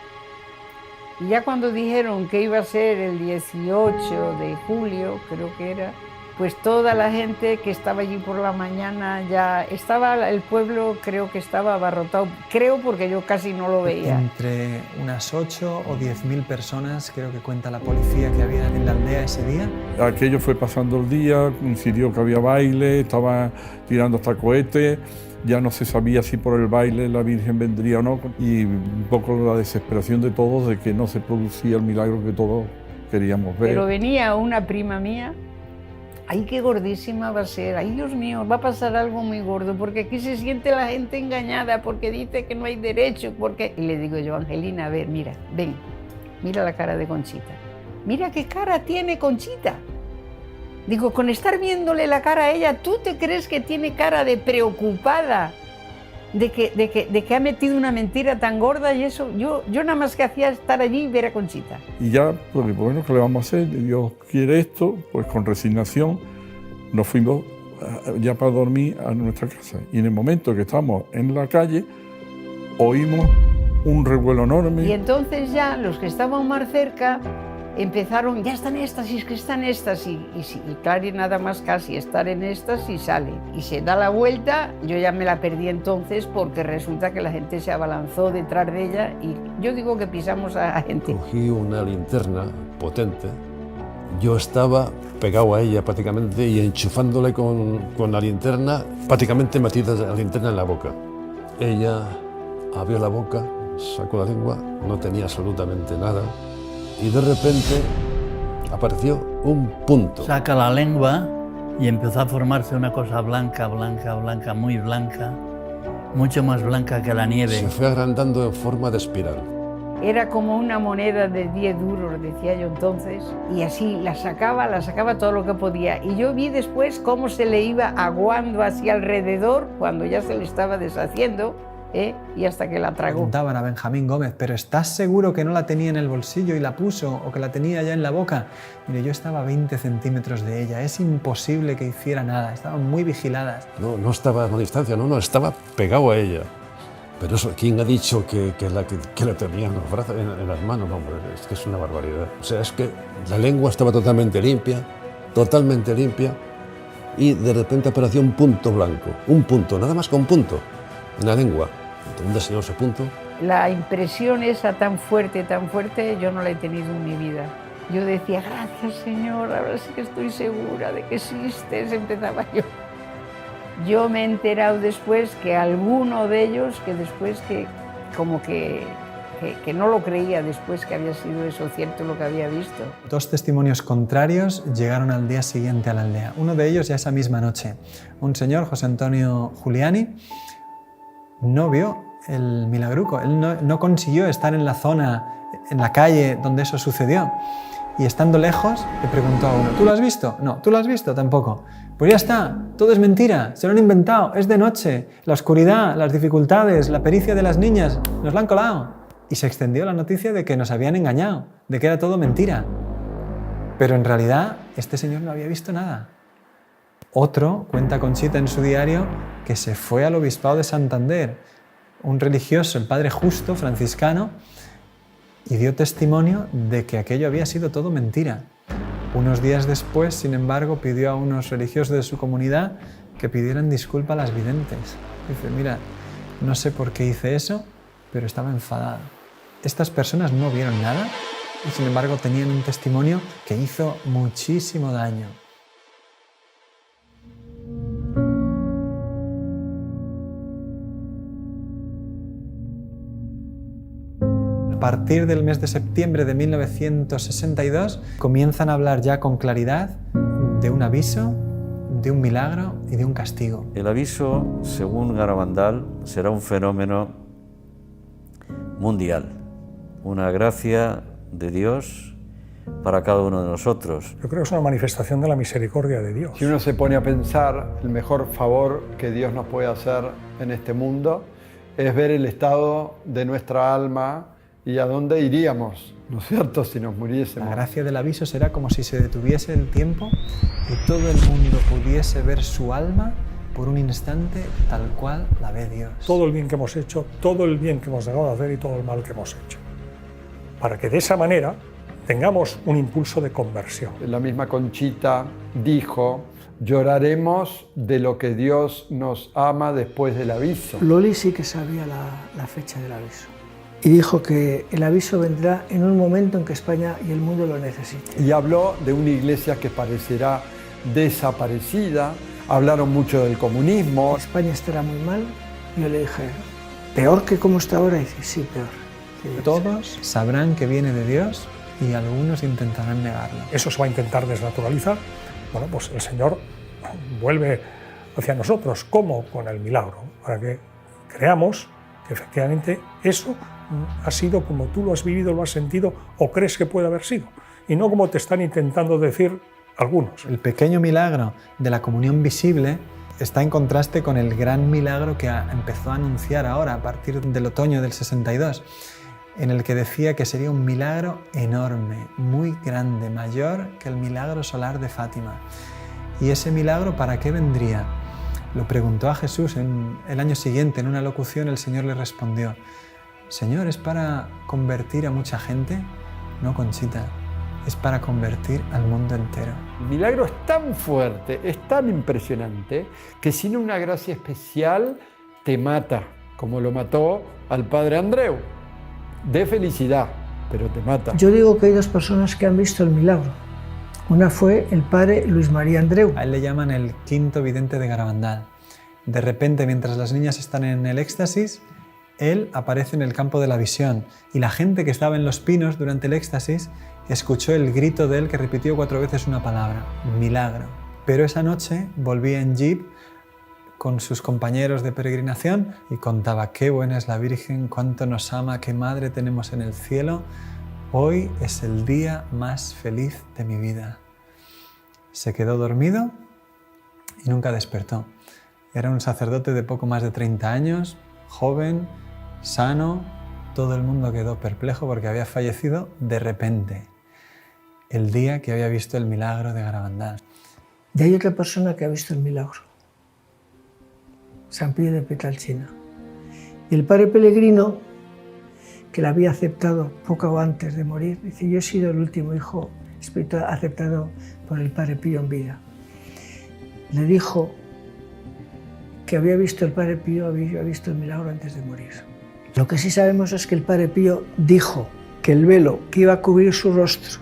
S8: Y ya cuando dijeron que iba a ser el 18 de julio, creo que era, pues toda la gente que estaba allí por la mañana ya estaba, el pueblo creo que estaba abarrotado, creo porque yo casi no lo veía.
S3: Entre unas 8 o 10.000 personas, creo que cuenta la policía que había en la aldea ese día.
S12: Aquello fue pasando el día, coincidió que había baile, estaba tirando hasta cohetes, ya no se sabía si por el baile la Virgen vendría o no, y un poco la desesperación de todos de que no se producía el milagro que todos queríamos ver.
S8: Pero venía una prima mía, ¡ay, qué gordísima va a ser! ¡Ay, Dios mío, va a pasar algo muy gordo! Porque aquí se siente la gente engañada, porque dice que no hay derecho, porque... Y le digo yo, Angelina, a ver, mira, ven, mira la cara de Conchita. Mira qué cara tiene Conchita. Digo, con estar viéndole la cara a ella, ¿tú te crees que tiene cara de preocupada? De que ha metido una mentira tan gorda y eso, yo nada más que hacía estar allí y ver a Conchita.
S12: Y ya, pues bueno, ¿qué le vamos a hacer? Dios quiere esto, pues con resignación nos fuimos ya para dormir a nuestra casa. Y en el momento que estábamos en la calle, oímos un revuelo enorme.
S8: Y entonces ya los que estaban más cerca empezaron, ya están éxtasis, que están éxtasis, y claro, y nada más casi estar en éxtasis sale, y se da la vuelta, yo ya me la perdí entonces porque resulta que la gente se abalanzó detrás de ella y yo digo que pisamos a la gente.
S10: Cogí una linterna potente, yo estaba pegado a ella prácticamente y enchufándole con la linterna, prácticamente metida la linterna en la boca. Ella abrió la boca, sacó la lengua, no tenía absolutamente nada. Y de repente apareció un punto.
S7: Saca la lengua y empezó a formarse una cosa blanca, blanca, blanca, muy blanca, mucho más blanca que la nieve.
S10: Se fue agrandando en forma de espiral.
S8: Era como una moneda de 10 duros, decía yo entonces, y así la sacaba todo lo que podía. Y yo vi después cómo se le iba aguando hacia alrededor cuando ya se le estaba deshaciendo, y hasta que la tragó.
S3: Preguntaban a Benjamín Gómez, ¿pero estás seguro que no la tenía en el bolsillo y la puso o que la tenía ya en la boca? Mire, yo estaba a 20 centímetros de ella, es imposible que hiciera nada, estaban muy vigiladas.
S10: No estaba a una distancia, no, estaba pegado a ella. Pero eso, ¿quién ha dicho que la tenía en los brazos, en las manos? No, hombre, es que es una barbaridad. O sea, es que la lengua estaba totalmente limpia, y de repente apareció un punto blanco, un punto, nada más que un punto, en la lengua. ¿Dónde se dio ese punto?
S8: La impresión esa tan fuerte, yo no la he tenido en mi vida. Yo decía, gracias Señor, ahora sí que estoy segura de que existes, empezaba yo. Yo me he enterado después que alguno de ellos, que después que no lo creía después que había sido eso cierto lo que había visto.
S3: 2 testimonios contrarios llegaron al día siguiente a la aldea. Uno de ellos ya esa misma noche. Un señor, José Antonio Giuliani, no vio el milagruco. Él no consiguió estar en la zona, en la calle donde eso sucedió. Y estando lejos, le preguntó a uno, ¿tú lo has visto? No, ¿tú lo has visto? Tampoco. Pues ya está, todo es mentira, se lo han inventado, es de noche, la oscuridad, las dificultades, la pericia de las niñas, nos la han colado. Y se extendió la noticia de que nos habían engañado, de que era todo mentira. Pero en realidad, este señor no había visto nada. Otro, cuenta Conchita en su diario, que se fue al obispado de Santander, un religioso, el padre Justo, franciscano, y dio testimonio de que aquello había sido todo mentira. Unos días después, sin embargo, pidió a unos religiosos de su comunidad que pidieran disculpa a las videntes. Dice, mira, no sé por qué hice eso, pero estaba enfadado. Estas personas no vieron nada y, sin embargo, tenían un testimonio que hizo muchísimo daño. A partir del mes de septiembre de 1962 comienzan a hablar ya con claridad de un aviso, de un milagro y de un castigo.
S11: El aviso, según Garabandal, será un fenómeno mundial, una gracia de Dios para cada uno de nosotros.
S4: Yo creo que es una manifestación de la misericordia de Dios.
S14: Si uno se pone a pensar, el mejor favor que Dios nos puede hacer en este mundo es ver el estado de nuestra alma y a dónde iríamos, ¿no es cierto?, si nos muriésemos.
S3: La gracia del aviso será como si se detuviese el tiempo y todo el mundo pudiese ver su alma por un instante tal cual la ve Dios.
S4: Todo el bien que hemos hecho, todo el bien que hemos dejado de hacer y todo el mal que hemos hecho. Para que de esa manera tengamos un impulso de conversión.
S14: La misma Conchita dijo, lloraremos de lo que Dios nos ama después del aviso.
S15: Loli sí que sabía la fecha del aviso. Y dijo que el aviso vendrá en un momento en que España y el mundo lo necesiten.
S14: Y habló de una iglesia que parecerá desaparecida, hablaron mucho del comunismo.
S15: España estará muy mal. Yo le dije, ¿peor que como está ahora? Y dice, sí, peor.
S3: Todos sabrán que viene de Dios y algunos intentarán negarlo.
S4: Eso se va a intentar desnaturalizar. Bueno, pues el Señor vuelve hacia nosotros. ¿Cómo? Con el milagro, para que creamos que efectivamente eso ha sido como tú lo has vivido, lo has sentido o crees que puede haber sido, y no como te están intentando decir algunos.
S3: El pequeño milagro de la comunión visible está en contraste con el gran milagro que empezó a anunciar ahora, a partir del otoño del 62, en el que decía que sería un milagro enorme, muy grande, mayor que el milagro solar de Fátima. ¿Y ese milagro para qué vendría? Lo preguntó a Jesús el año siguiente, en una locución el Señor le respondió, Señor, ¿es para convertir a mucha gente? No, Conchita, es para convertir al mundo entero.
S14: El milagro es tan fuerte, es tan impresionante, que sin una gracia especial te mata, como lo mató al padre Andreu, de felicidad, pero te mata.
S15: Yo digo que hay dos personas que han visto el milagro. Una fue el padre Luis María Andreu.
S3: A él le llaman el quinto vidente de Garabandal. De repente, mientras las niñas están en el éxtasis, él aparece en el campo de la visión y la gente que estaba en los pinos durante el éxtasis escuchó el grito de él que repitió 4 veces una palabra, milagro. Pero esa noche volvía en jeep con sus compañeros de peregrinación y contaba qué buena es la Virgen, cuánto nos ama, qué madre tenemos en el cielo. Hoy es el día más feliz de mi vida. Se quedó dormido y nunca despertó. Era un sacerdote de poco más de 30 años, joven, sano. Todo el mundo quedó perplejo porque había fallecido de repente, el día que había visto el milagro de Garabandal.
S15: Y hay otra persona que ha visto el milagro, San Pío de Pietrelcina. Y el padre Pellegrino, que la había aceptado poco antes de morir, dice, yo he sido el último hijo espiritual aceptado por el padre Pío en vida. Le dijo que había visto el padre Pío, había visto el milagro antes de morir. Lo que sí sabemos es que el padre Pío dijo que el velo que iba a cubrir su rostro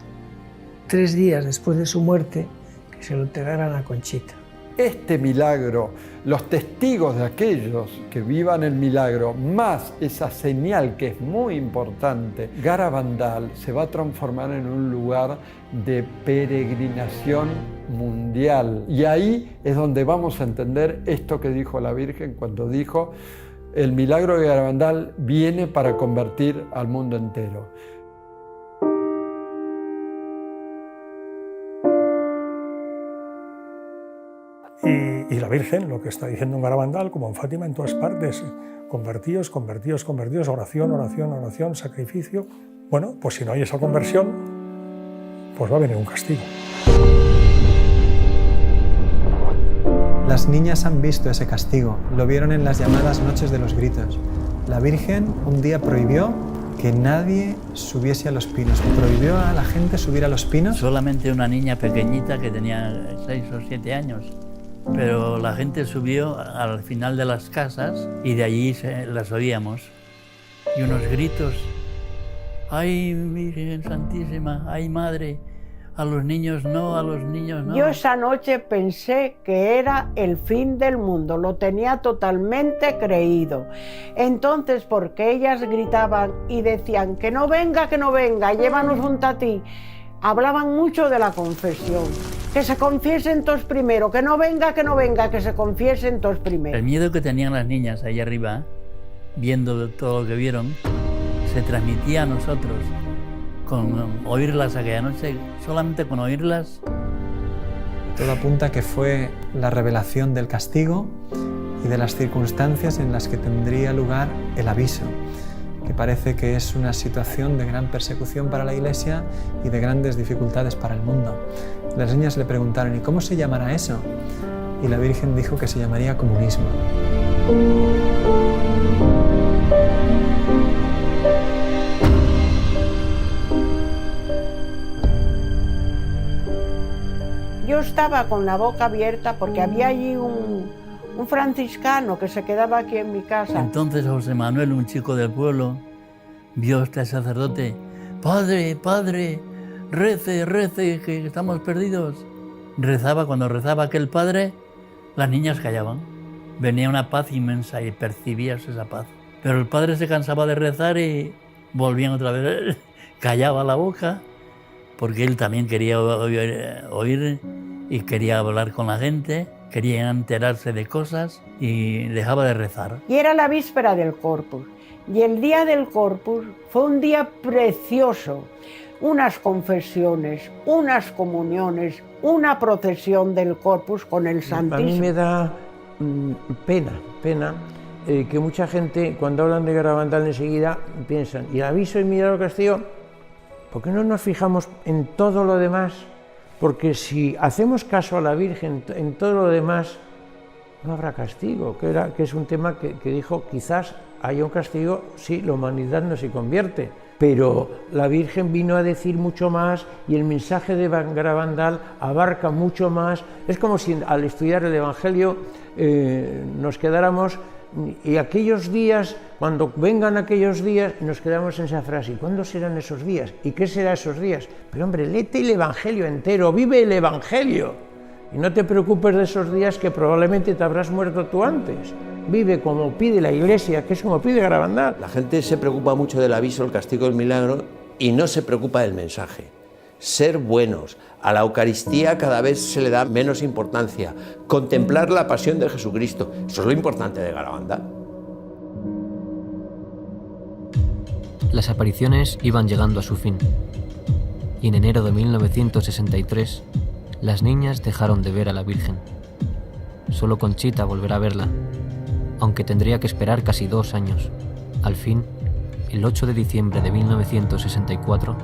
S15: 3 días después de su muerte, que se lo entregaran a Conchita.
S14: Este milagro, los testigos de aquellos que vivan el milagro, más esa señal que es muy importante, Garabandal se va a transformar en un lugar de peregrinación mundial. Y ahí es donde vamos a entender esto que dijo la Virgen cuando dijo, El milagro de Garabandal viene para convertir al mundo entero.
S4: Y la Virgen, lo que está diciendo en Garabandal, como en Fátima, en todas partes, convertíos, convertíos, convertíos, oración, oración, oración, sacrificio. Bueno, pues si no hay esa conversión, pues va a venir un castigo.
S3: Las niñas han visto ese castigo, lo vieron en las llamadas Noches de los Gritos. La Virgen un día prohibió que nadie subiese a los pinos, prohibió a la gente subir a los pinos.
S7: Solamente una niña pequeñita que tenía 6 o 7 años. Pero la gente subió al final de las casas y de allí las oíamos. Y unos gritos, ¡ay, Virgen Santísima! ¡Ay, Madre! A los niños no, a los niños no.
S9: Yo esa noche pensé que era el fin del mundo, lo tenía totalmente creído. Entonces, porque ellas gritaban y decían que no venga, llévanos junto a ti, hablaban mucho de la confesión. Que se confiesen todos primero, que no venga, que se confiesen todos primero.
S7: El miedo que tenían las niñas ahí arriba, viendo todo lo que vieron, se transmitía a nosotros. Con oírlas aquella noche, solamente con oírlas.
S3: Todo apunta que fue la revelación del castigo y de las circunstancias en las que tendría lugar el aviso, que parece que es una situación de gran persecución para la Iglesia y de grandes dificultades para el mundo. Las niñas le preguntaron, ¿y cómo se llamará eso? Y la Virgen dijo que se llamaría comunismo.
S9: Yo estaba con la boca abierta porque había allí un franciscano que se quedaba aquí en mi casa.
S7: Entonces José Manuel, un chico del pueblo, vio a este sacerdote. ¡Padre, padre, rece, rece, que estamos perdidos! Rezaba, cuando rezaba aquel padre, las niñas callaban. Venía una paz inmensa y percibías esa paz. Pero el padre se cansaba de rezar y volvían otra vez. Callaba la boca, porque él también quería oír y quería hablar con la gente, quería enterarse de cosas y dejaba de rezar.
S9: Y era la víspera del Corpus. Y el día del Corpus fue un día precioso. Unas confesiones, unas comuniones, una procesión del Corpus con el Santísimo.
S5: A mí me da pena que mucha gente, cuando hablan de Garabandal enseguida, piensan, ¿y el aviso y milagro castigo? ¿Por qué no nos fijamos en todo lo demás? Porque si hacemos caso a la Virgen en todo lo demás, no habrá castigo, que es un tema que dijo, quizás haya un castigo si la humanidad no se convierte. Pero la Virgen vino a decir mucho más y el mensaje de Garabandal abarca mucho más. Es como si al estudiar el Evangelio nos quedáramos. Y aquellos días, cuando vengan aquellos días, nos quedamos en esa frase. ¿Y cuándo serán esos días? ¿Y qué serán esos días? Pero hombre, léete el Evangelio entero, vive el Evangelio. Y no te preocupes de esos días que probablemente te habrás muerto tú antes. Vive como pide la Iglesia, que es como pide Garabandal.
S6: La gente se preocupa mucho del aviso, el castigo, el milagro, y no se preocupa del mensaje. Ser buenos. A la Eucaristía cada vez se le da menos importancia. Contemplar la pasión de Jesucristo. Eso es lo importante de Garabandal.
S2: Las apariciones iban llegando a su fin. Y en enero de 1963, las niñas dejaron de ver a la Virgen. Solo Conchita volverá a verla, aunque tendría que esperar casi 2 años. Al fin, el 8 de diciembre de 1964,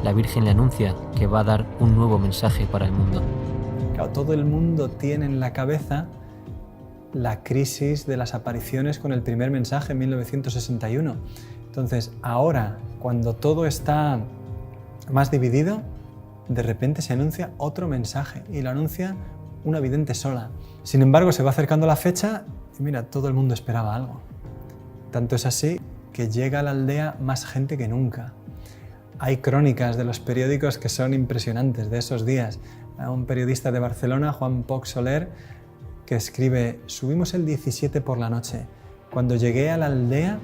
S2: la Virgen le anuncia que va a dar un nuevo mensaje para el mundo.
S3: Claro, todo el mundo tiene en la cabeza la crisis de las apariciones con el primer mensaje en 1961. Entonces, ahora, cuando todo está más dividido, de repente se anuncia otro mensaje y lo anuncia una vidente sola. Sin embargo, se va acercando la fecha y mira, todo el mundo esperaba algo. Tanto es así que llega a la aldea más gente que nunca. Hay crónicas de los periódicos que son impresionantes de esos días. Un periodista de Barcelona, Juan Poch Soler, que escribe: subimos el 17 por la noche. Cuando llegué a la aldea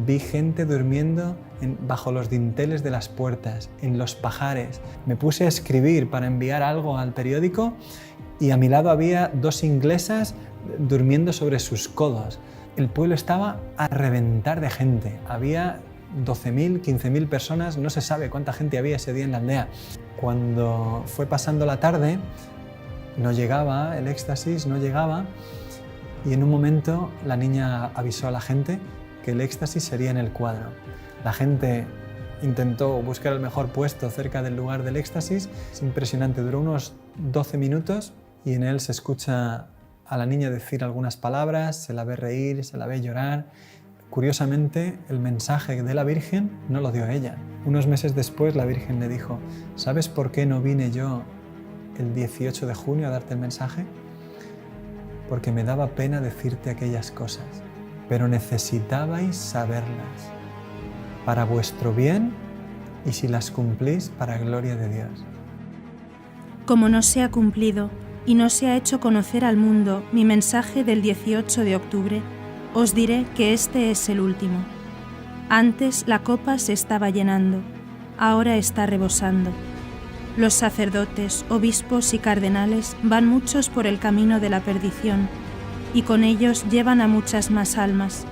S3: vi gente durmiendo bajo los dinteles de las puertas, en los pajares. Me puse a escribir para enviar algo al periódico y a mi lado había 2 inglesas durmiendo sobre sus codos. el pueblo estaba a reventar de gente. Había 12.000, 15.000 personas, no se sabe cuánta gente había ese día en la aldea. Cuando fue pasando la tarde, no llegaba el éxtasis, no llegaba, y en un momento la niña avisó a la gente que el éxtasis sería en el cuadro. La gente intentó buscar el mejor puesto cerca del lugar del éxtasis. Es impresionante, duró unos 12 minutos y en él se escucha a la niña decir algunas palabras, se la ve reír, se la ve llorar. Curiosamente, el mensaje de la Virgen no lo dio ella. Unos meses después la Virgen le dijo: ¿sabes por qué no vine yo el 18 de junio a darte el mensaje? Porque me daba pena decirte aquellas cosas, pero necesitabais saberlas para vuestro bien y si las cumplís para gloria de Dios.
S16: Como no se ha cumplido y no se ha hecho conocer al mundo mi mensaje del 18 de octubre, os diré que este es el último. Antes la copa se estaba llenando, ahora está rebosando. Los sacerdotes, obispos y cardenales van muchos por el camino de la perdición, y con ellos llevan a muchas más almas.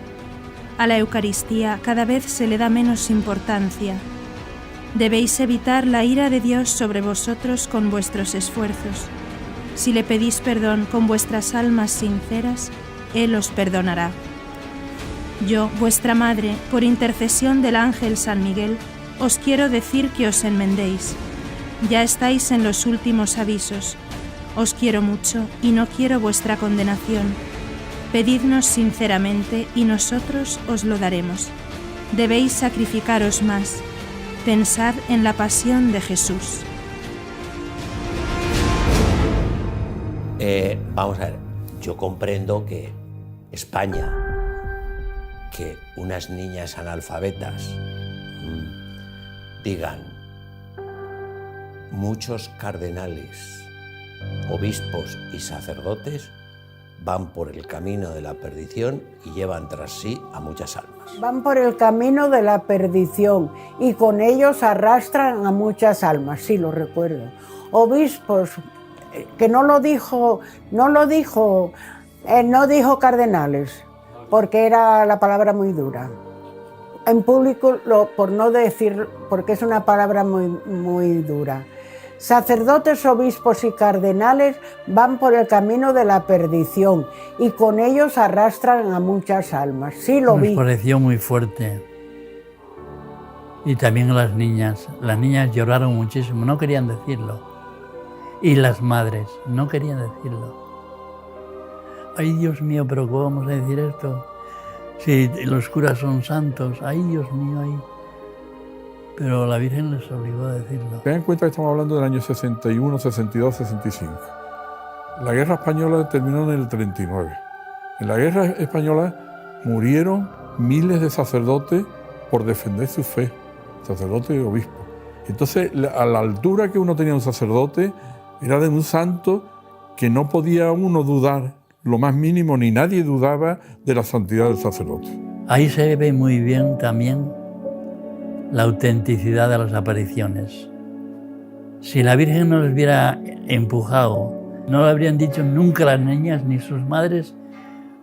S16: A la Eucaristía cada vez se le da menos importancia. Debéis evitar la ira de Dios sobre vosotros con vuestros esfuerzos. Si le pedís perdón con vuestras almas sinceras, Él os perdonará. Yo, vuestra madre, por intercesión del ángel San Miguel, os quiero decir que os enmendéis. Ya estáis en los últimos avisos. Os quiero mucho y no quiero vuestra condenación. Pedidnos sinceramente y nosotros os lo daremos. Debéis sacrificaros más. Pensad en la pasión de Jesús.
S6: Vamos a ver, yo comprendo que España, que unas niñas analfabetas digan muchos cardenales, obispos y sacerdotes van por el camino de la perdición y llevan tras sí a muchas almas.
S9: Van por el camino de la perdición y con ellos arrastran a muchas almas, sí, lo recuerdo. Obispos, que no dijo cardenales, porque era la palabra muy dura. En público, por no decir, porque es una palabra muy dura. Sacerdotes, obispos y cardenales van por el camino de la perdición y con ellos arrastran a muchas almas. Sí, lo vi.
S7: Nos pareció muy fuerte. Y también las niñas lloraron muchísimo, no querían decirlo. Y las madres no querían decirlo. Ay, Dios mío, pero ¿cómo vamos a decir esto? Si los curas son santos, ay, Dios mío, ay. Pero la Virgen les obligó a decirlo.
S12: Ten en cuenta que estamos hablando del año 61, 62, 65. La guerra española terminó en el 39. En la guerra española murieron miles de sacerdotes por defender su fe, sacerdotes y obispos. Entonces, a la altura que uno tenía un sacerdote, era de un santo que no podía uno dudar lo más mínimo, ni nadie dudaba de la santidad del sacerdote.
S7: Ahí se ve muy bien también la autenticidad de las apariciones. Si la Virgen no les hubiera empujado, no lo habrían dicho nunca las niñas ni sus madres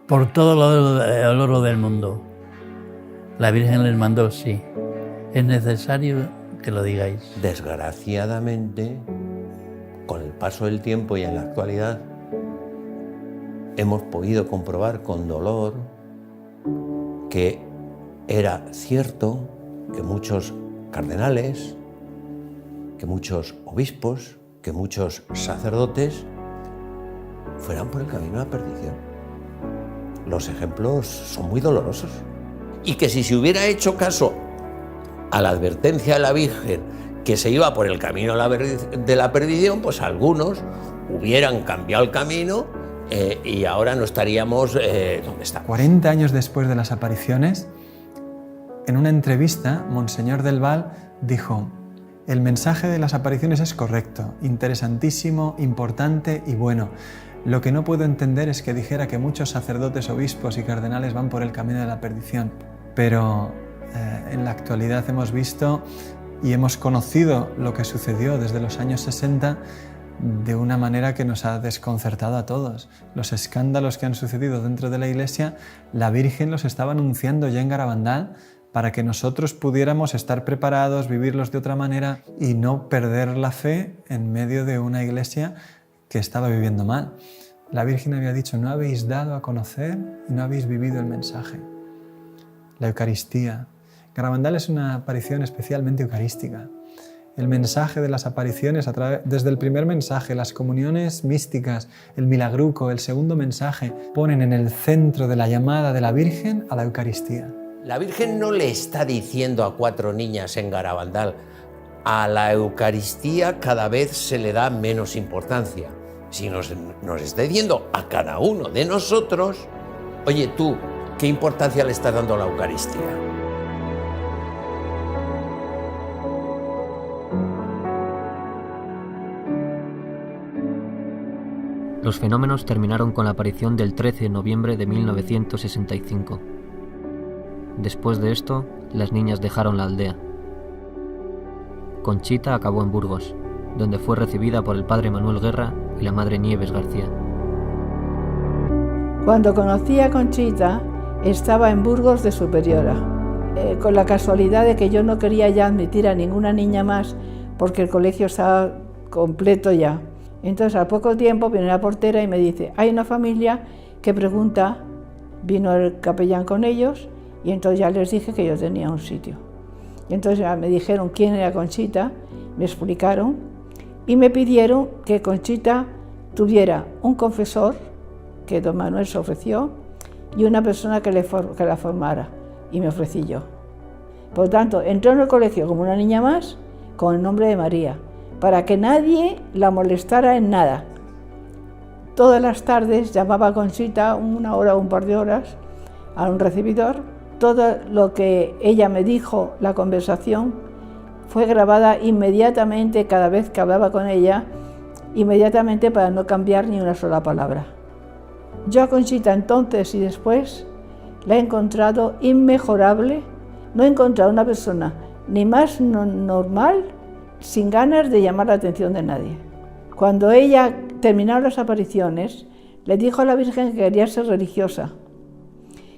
S7: por todo el oro del mundo. La Virgen les mandó, sí, es necesario que lo digáis.
S6: Desgraciadamente, con el paso del tiempo y en la actualidad, hemos podido comprobar con dolor que era cierto que muchos cardenales, que muchos obispos, que muchos sacerdotes fueran por el camino de la perdición. Los ejemplos son muy dolorosos. Y que si se hubiera hecho caso a la advertencia de la Virgen que se iba por el camino de la perdición, pues algunos hubieran cambiado el camino y ahora no estaríamos donde estamos.
S3: 40 años después de las apariciones, en una entrevista, Monseñor del Val dijo: el mensaje de las apariciones es correcto, interesantísimo, importante y bueno. Lo que no puedo entender es que dijera que muchos sacerdotes, obispos y cardenales van por el camino de la perdición. Pero en la actualidad hemos visto y hemos conocido lo que sucedió desde los años 60 de una manera que nos ha desconcertado a todos. Los escándalos que han sucedido dentro de la Iglesia, la Virgen los estaba anunciando ya en Garabandal para que nosotros pudiéramos estar preparados, vivirlos de otra manera y no perder la fe en medio de una Iglesia que estaba viviendo mal. La Virgen había dicho: no habéis dado a conocer y no habéis vivido el mensaje. La Eucaristía. Garabandal es una aparición especialmente eucarística. El mensaje de las apariciones, desde el primer mensaje, las comuniones místicas, el milagruco, el segundo mensaje, ponen en el centro de la llamada de la Virgen a la Eucaristía.
S6: La Virgen no le está diciendo a 4 niñas en Garabandal: a la Eucaristía cada vez se le da menos importancia, sino nos está diciendo a cada uno de nosotros: oye, tú, ¿qué importancia le estás dando a la Eucaristía?
S2: Los fenómenos terminaron con la aparición del 13 de noviembre de 1965. Después de esto, las niñas dejaron la aldea. Conchita acabó en Burgos, donde fue recibida por el padre Manuel Guerra y la madre Nieves García.
S17: Cuando conocí a Conchita, estaba en Burgos de superiora, con la casualidad de que yo no quería ya admitir a ninguna niña más porque el colegio estaba completo ya. Entonces, al poco tiempo viene la portera y me dice: hay una familia que pregunta. Vino el capellán con ellos y entonces ya les dije que yo tenía un sitio. Y entonces ya me dijeron quién era Conchita, me explicaron y me pidieron que Conchita tuviera un confesor, que don Manuel se ofreció, y una persona que la formara, y me ofrecí yo. Por lo tanto, entró en el colegio como una niña más, con el nombre de María, para que nadie la molestara en nada. Todas las tardes llamaba a Conchita 1 hora o un par de horas a un recibidor. Todo lo que ella me dijo, la conversación, fue grabada inmediatamente cada vez que hablaba con ella, inmediatamente para no cambiar ni una sola palabra. Yo a Conchita entonces y después la he encontrado inmejorable. No he encontrado una persona ni más normal, sin ganas de llamar la atención de nadie. Cuando ella terminó las apariciones, le dijo a la Virgen que quería ser religiosa.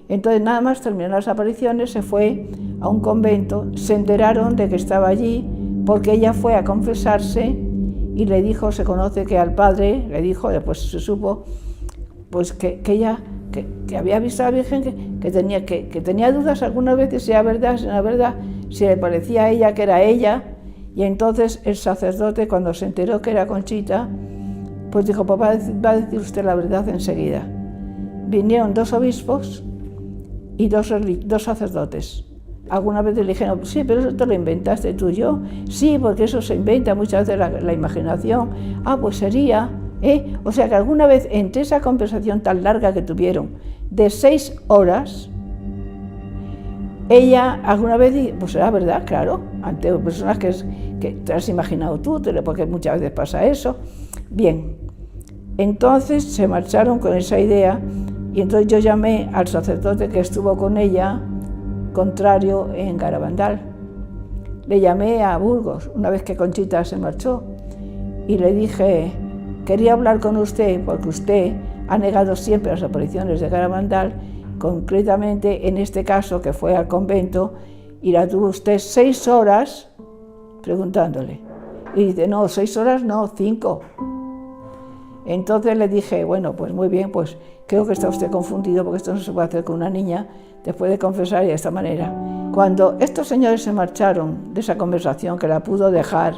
S17: Entonces, nada más terminó las apariciones, se fue a un convento, se enteraron de que estaba allí, porque ella fue a confesarse y le dijo, se conoce que al padre, le dijo, después se supo, pues que ella que había visto a la Virgen, que tenía dudas algunas veces si era verdad, si no era verdad, si le parecía a ella que era ella. Y entonces el sacerdote, cuando se enteró que era Conchita, pues dijo: papá, va a decir usted la verdad enseguida. Vinieron 2 obispos y 2 sacerdotes. Algunas veces le dijeron: sí, pero eso te lo inventaste tú y yo. Sí, porque eso se inventa muchas veces la imaginación. Ah, pues sería, O sea que alguna vez, entre esa conversación tan larga que tuvieron, de 6 horas, ella alguna vez, pues era verdad, claro, ante personas que te has imaginado tú, porque muchas veces pasa eso. Bien, entonces se marcharon con esa idea y entonces yo llamé al sacerdote que estuvo con ella, contrario, en Garabandal. Le llamé a Burgos, una vez que Conchita se marchó, y le dije: quería hablar con usted porque usted ha negado siempre las apariciones de Garabandal, concretamente en este caso que fue al convento, y la tuvo usted 6 horas preguntándole. Y dice: no, 6 horas no, 5. Entonces le dije: bueno, pues muy bien, pues creo que está usted confundido porque esto no se puede hacer con una niña después de confesar y de esta manera. Cuando estos señores se marcharon de esa conversación, que la pudo dejar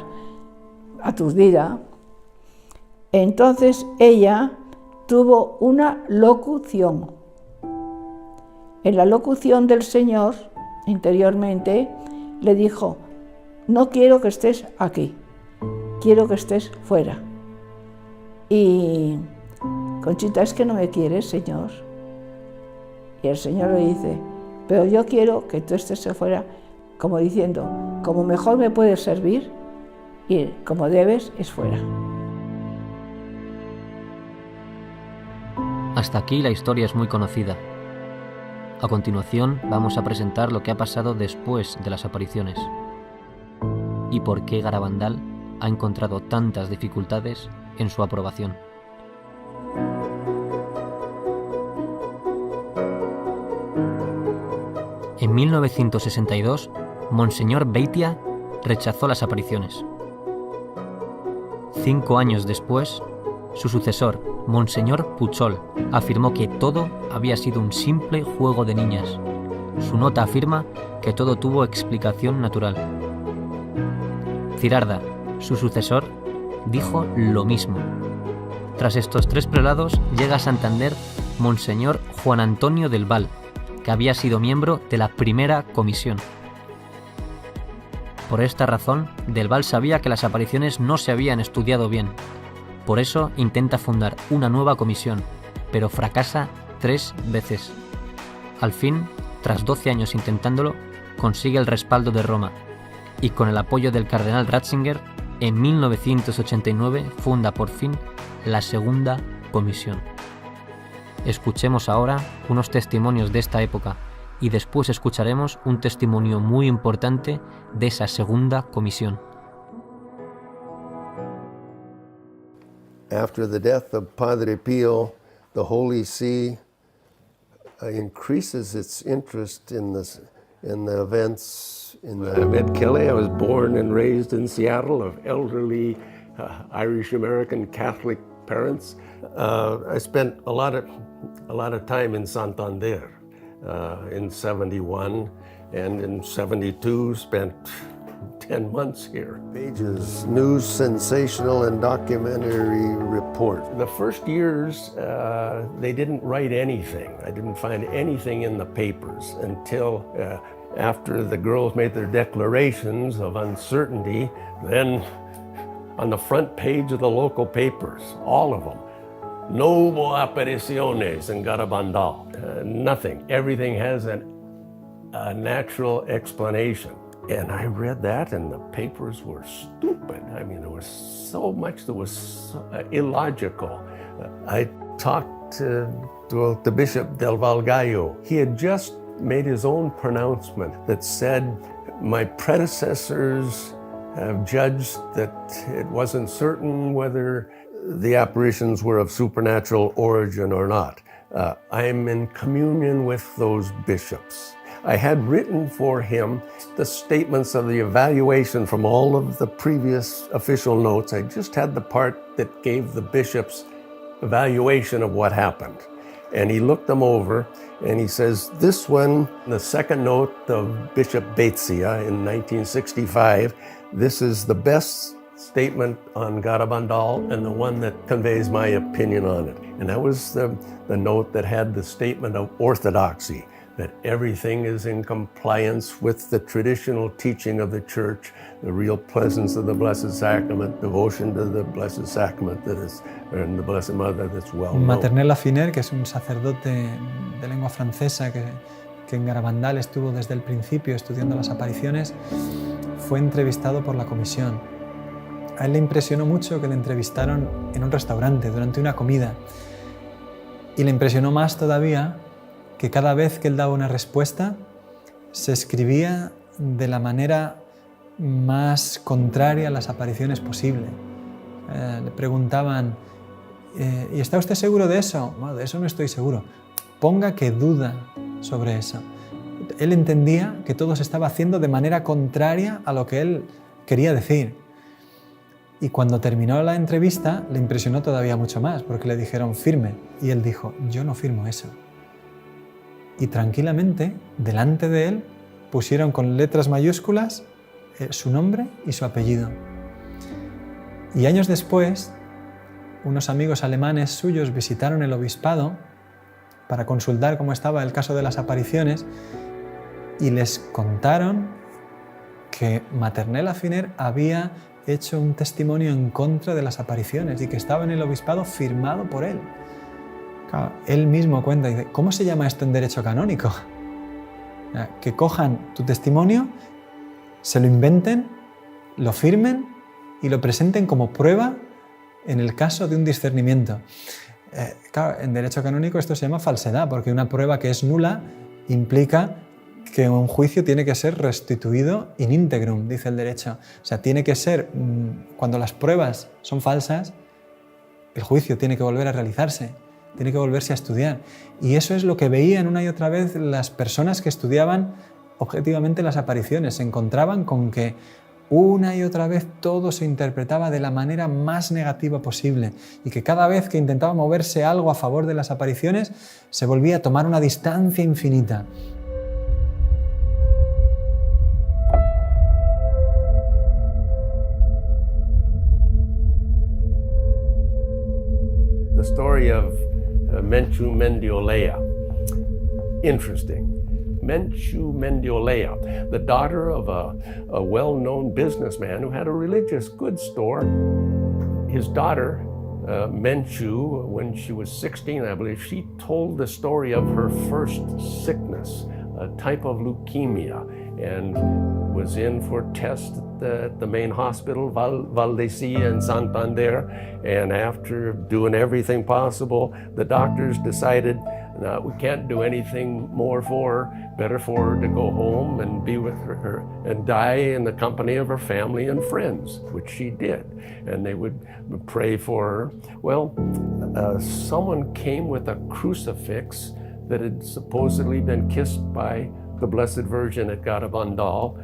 S17: aturdida, entonces ella tuvo una locución. En la locución del Señor, interiormente, le dijo: no quiero que estés aquí, quiero que estés fuera. Y Conchita: es que no me quieres, Señor. Y el Señor le dice: pero yo quiero que tú estés fuera, como diciendo, como mejor me puedes servir y como debes es fuera.
S2: Hasta aquí la historia es muy conocida. A continuación vamos a presentar lo que ha pasado después de las apariciones y por qué Garabandal ha encontrado tantas dificultades en su aprobación. En 1962, Monseñor Beitia rechazó las apariciones. 5 años después, su sucesor, Monseñor Puchol, afirmó que todo había sido un simple juego de niñas. Su nota afirma que todo tuvo explicación natural. Cirarda, su sucesor, dijo lo mismo. Tras estos 3 prelados, llega a Santander Monseñor Juan Antonio del Val, que había sido miembro de la primera comisión. Por esta razón, Del Val sabía que las apariciones no se habían estudiado bien. Por eso intenta fundar una nueva comisión, pero fracasa 3 veces. Al fin, tras 12 años intentándolo, consigue el respaldo de Roma y con el apoyo del cardenal Ratzinger, en 1989 funda por fin la segunda comisión. Escuchemos ahora unos testimonios de esta época y después escucharemos un testimonio muy importante de esa segunda comisión.
S18: After the death of Padre Pio, the Holy See increases its interest in the events in the... I'm Ed Kelly. I was born and raised in Seattle of elderly Irish-American Catholic parents. I spent a lot of time in Santander in 71, and in 72 spent 10 months here. Pages, news, sensational, and documentary report. The first years, they didn't write anything. I didn't find anything in the papers until after the girls made their declarations of uncertainty. Then on the front page of the local papers, all of them, no hubo apariciones en Garabandal. Nothing. Everything has a natural explanation. And I read that, and the papers were stupid. I mean, there was so much that was illogical. I talked to the Bishop del Val Gallo. He had just made his own pronouncement that said, my predecessors have judged that it wasn't certain whether the apparitions were of supernatural origin or not. I'm in communion with those bishops. I had written for him the statements of the evaluation from all of the previous official notes. I just had the part that gave the bishop's evaluation of what happened. And he looked them over and he says, this one, the second note of Bishop Baetzia in 1965, this is the best statement on Garabandal and the one that conveys my opinion on it. And that was the note that had the statement of orthodoxy, that everything is in compliance with the traditional teaching of the Church, the real presence of the Blessed Sacrament, devotion to the Blessed Sacrament that is, and the Blessed Mother that's well known.
S3: Maternelle Laffiner, que es un sacerdote de lengua francesa que en Garabandal estuvo desde el principio estudiando las apariciones, fue entrevistado por la comisión. A él le impresionó mucho que le entrevistaron en un restaurante durante una comida. Y le impresionó más todavía que cada vez que él daba una respuesta se escribía de la manera más contraria a las apariciones posible. Le preguntaban, ¿y está usted seguro de eso? Bueno, de eso no estoy seguro. Ponga que duda sobre eso. Él entendía que todo se estaba haciendo de manera contraria a lo que él quería decir. Y cuando terminó la entrevista le impresionó todavía mucho más, porque le dijeron firme. Y él dijo, yo no firmo eso. Y tranquilamente, delante de él, pusieron con letras mayúsculas su nombre y su apellido. Y años después, unos amigos alemanes suyos visitaron el obispado para consultar cómo estaba el caso de las apariciones y les contaron que Maternelle Laffiner había hecho un testimonio en contra de las apariciones y que estaba en el obispado firmado por él. Claro, él mismo cuenta y dice, ¿cómo se llama esto en derecho canónico? Que cojan tu testimonio, se lo inventen, lo firmen y lo presenten como prueba en el caso de un discernimiento. Claro, en derecho canónico esto se llama falsedad, porque una prueba que es nula implica que un juicio tiene que ser restituido in integrum, dice el derecho. O sea, tiene que ser, cuando las pruebas son falsas, el juicio tiene que volver a realizarse, tiene que volverse a estudiar. Y eso es lo que veían una y otra vez las personas que estudiaban objetivamente las apariciones. Se encontraban con que una y otra vez todo se interpretaba de la manera más negativa posible y que cada vez que intentaba moverse algo a favor de las apariciones se volvía a tomar una distancia infinita.
S18: The story of Menchu Mendiolea. Interesting. Menchu Mendiolea, the daughter of a well-known businessman who had a religious goods store. His daughter, Menchu, when she was 16, I believe, she told the story of her first sickness, a type of leukemia, and was in for tests at the main hospital, Valdecilla in Santander, and after doing everything possible, the doctors decided, no, we can't do anything more for her, better for her to go home and be with her and die in the company of her family and friends, which she did. And they would pray for her. Well, someone came with a crucifix that had supposedly been kissed by the Blessed Virgin at Garabandal.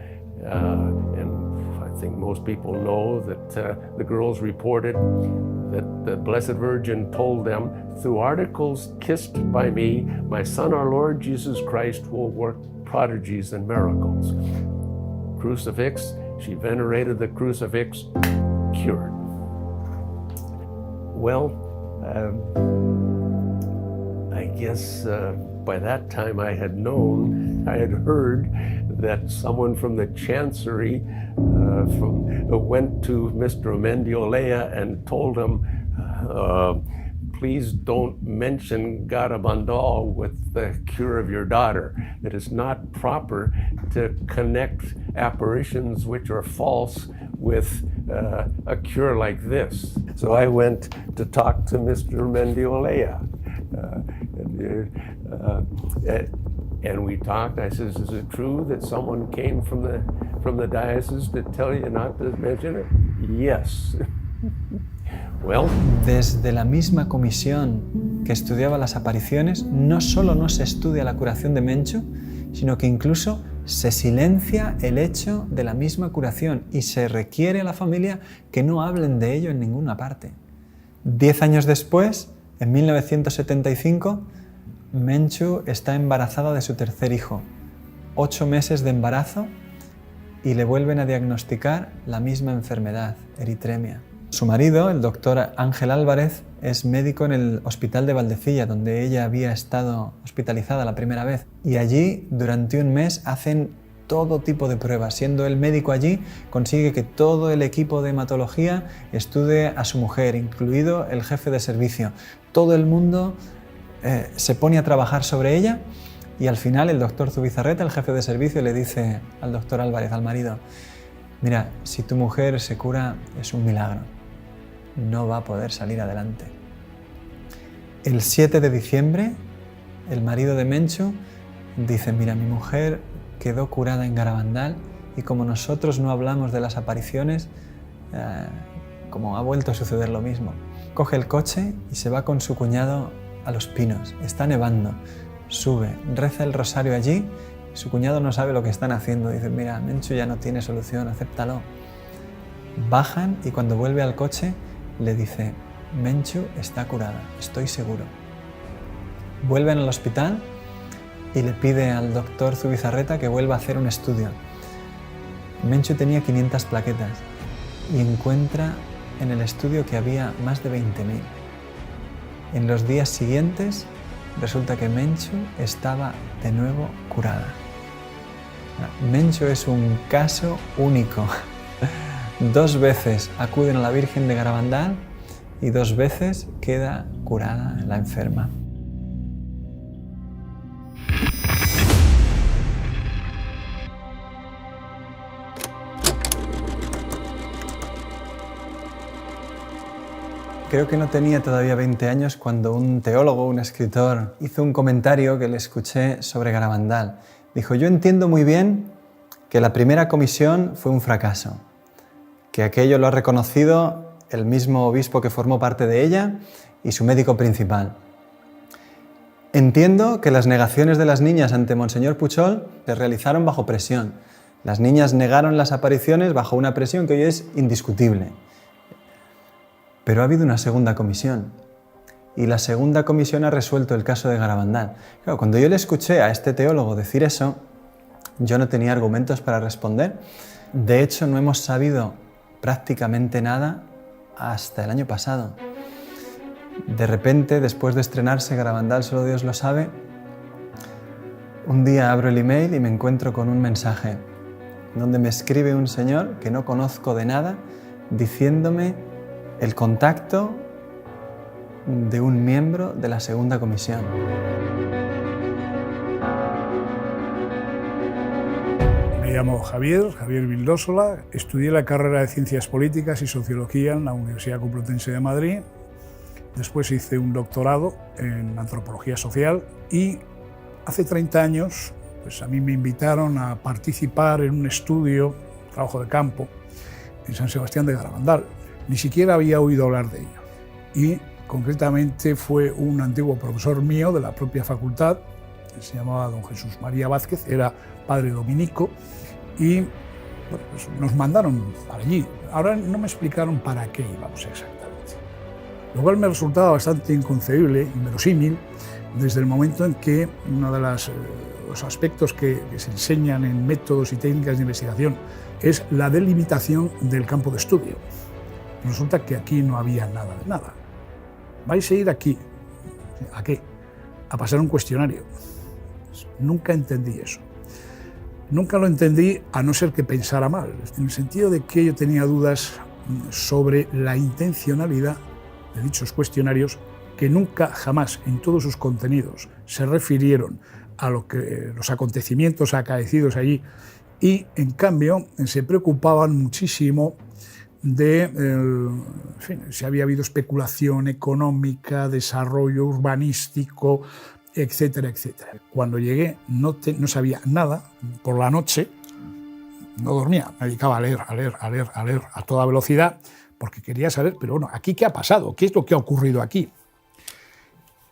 S18: And I think most people know that the girls reported that the Blessed Virgin told them, through articles kissed by me, my Son, our Lord Jesus Christ, will work prodigies and miracles. Crucifix, she venerated the crucifix, cured. Well, I guess by that time I had heard that someone from the Chancery went to Mr. Mendiolea and told him, please don't mention Garabandal with the cure of your daughter. It is not proper to connect apparitions which are false with a cure like this. So I went to talk to Mr. Mendiolea. And we talked. I says, is it true that someone came from the diocese to tell you not to mention it? Yes. Well.
S3: Desde la misma comisión que estudiaba las apariciones, no solo no se estudia la curación de Menchu, sino que incluso se silencia el hecho de la misma curación y se requiere a la familia que no hablen de ello en ninguna parte. 10 años después, en 1975, Menchu está embarazada de su tercer hijo, 8 meses de embarazo, y le vuelven a diagnosticar la misma enfermedad, eritremia. Su marido, el doctor Ángel Álvarez, es médico en el hospital de Valdecilla, donde ella había estado hospitalizada la primera vez. Y allí, durante un mes, hacen todo tipo de pruebas. Siendo el médico allí, consigue que todo el equipo de hematología estudie a su mujer, incluido el jefe de servicio. Todo el mundo se pone a trabajar sobre ella y al final el doctor Zubizarreta, el jefe de servicio, le dice al doctor Álvarez, al marido, mira, si tu mujer se cura es un milagro, no va a poder salir adelante. El 7 de diciembre, el marido de Menchu dice, mira, mi mujer quedó curada en Garabandal y como nosotros no hablamos de las apariciones, como ha vuelto a suceder lo mismo. Coge el coche y se va con su cuñado a Los Pinos. Está nevando, sube, reza el rosario allí, su cuñado no sabe lo que están haciendo. Dice, mira, Menchu ya no tiene solución, acéptalo. Bajan y cuando vuelve al coche le dice, Menchu está curada, estoy seguro. Vuelven al hospital y le pide al doctor Zubizarreta que vuelva a hacer un estudio. Menchu tenía 500 plaquetas y encuentra en el estudio que había más de 20.000. En los días siguientes resulta que Menchu estaba de nuevo curada. Menchu es un caso único. 2 veces acuden a la Virgen de Garabandal y 2 veces queda curada la enferma. Creo que no tenía todavía 20 años cuando un teólogo, un escritor, hizo un comentario que le escuché sobre Garabandal. Dijo, yo entiendo muy bien que la primera comisión fue un fracaso, que aquello lo ha reconocido el mismo obispo que formó parte de ella y su médico principal. Entiendo que las negaciones de las niñas ante Monseñor Puchol se realizaron bajo presión. Las niñas negaron las apariciones bajo una presión que hoy es indiscutible. Pero ha habido una segunda comisión. Y la segunda comisión ha resuelto el caso de Garabandal. Claro, cuando yo le escuché a este teólogo decir eso, yo no tenía argumentos para responder. De hecho, no hemos sabido prácticamente nada hasta el año pasado. De repente, después de estrenarse Garabandal, solo Dios lo sabe, un día abro el email y me encuentro con un mensaje donde me escribe un señor que no conozco de nada, diciéndome el contacto de un miembro de la segunda comisión.
S19: Me llamo Javier Vildósola, estudié la carrera de Ciencias Políticas y Sociología en la Universidad Complutense de Madrid. Después hice un doctorado en Antropología Social y hace 30 años pues a mí me invitaron a participar en un estudio, trabajo de campo, en San Sebastián de Garabandal. Ni siquiera había oído hablar de ello. Y concretamente fue un antiguo profesor mío de la propia facultad, que se llamaba don Jesús María Vázquez, era padre dominico, y bueno, pues nos mandaron para allí. Ahora no me explicaron para qué íbamos exactamente. Lo cual me resultaba bastante inconcebible y verosímil desde el momento en que uno de los aspectos que se enseñan en métodos y técnicas de investigación es la delimitación del campo de estudio. Resulta que aquí no había nada de nada. ¿Vais a ir aquí? ¿A qué? A pasar un cuestionario. Nunca entendí eso. Nunca lo entendí a no ser que pensara mal, en el sentido de que yo tenía dudas sobre la intencionalidad de dichos cuestionarios que nunca, jamás, en todos sus contenidos, se refirieron a los acontecimientos acaecidos allí y, en cambio, se preocupaban muchísimo de si había habido especulación económica, desarrollo urbanístico, etcétera, etcétera. Cuando llegué no sabía nada. Por la noche no dormía, me dedicaba a leer a toda velocidad porque quería saber, pero bueno, ¿aquí qué ha pasado? ¿Qué es lo que ha ocurrido aquí?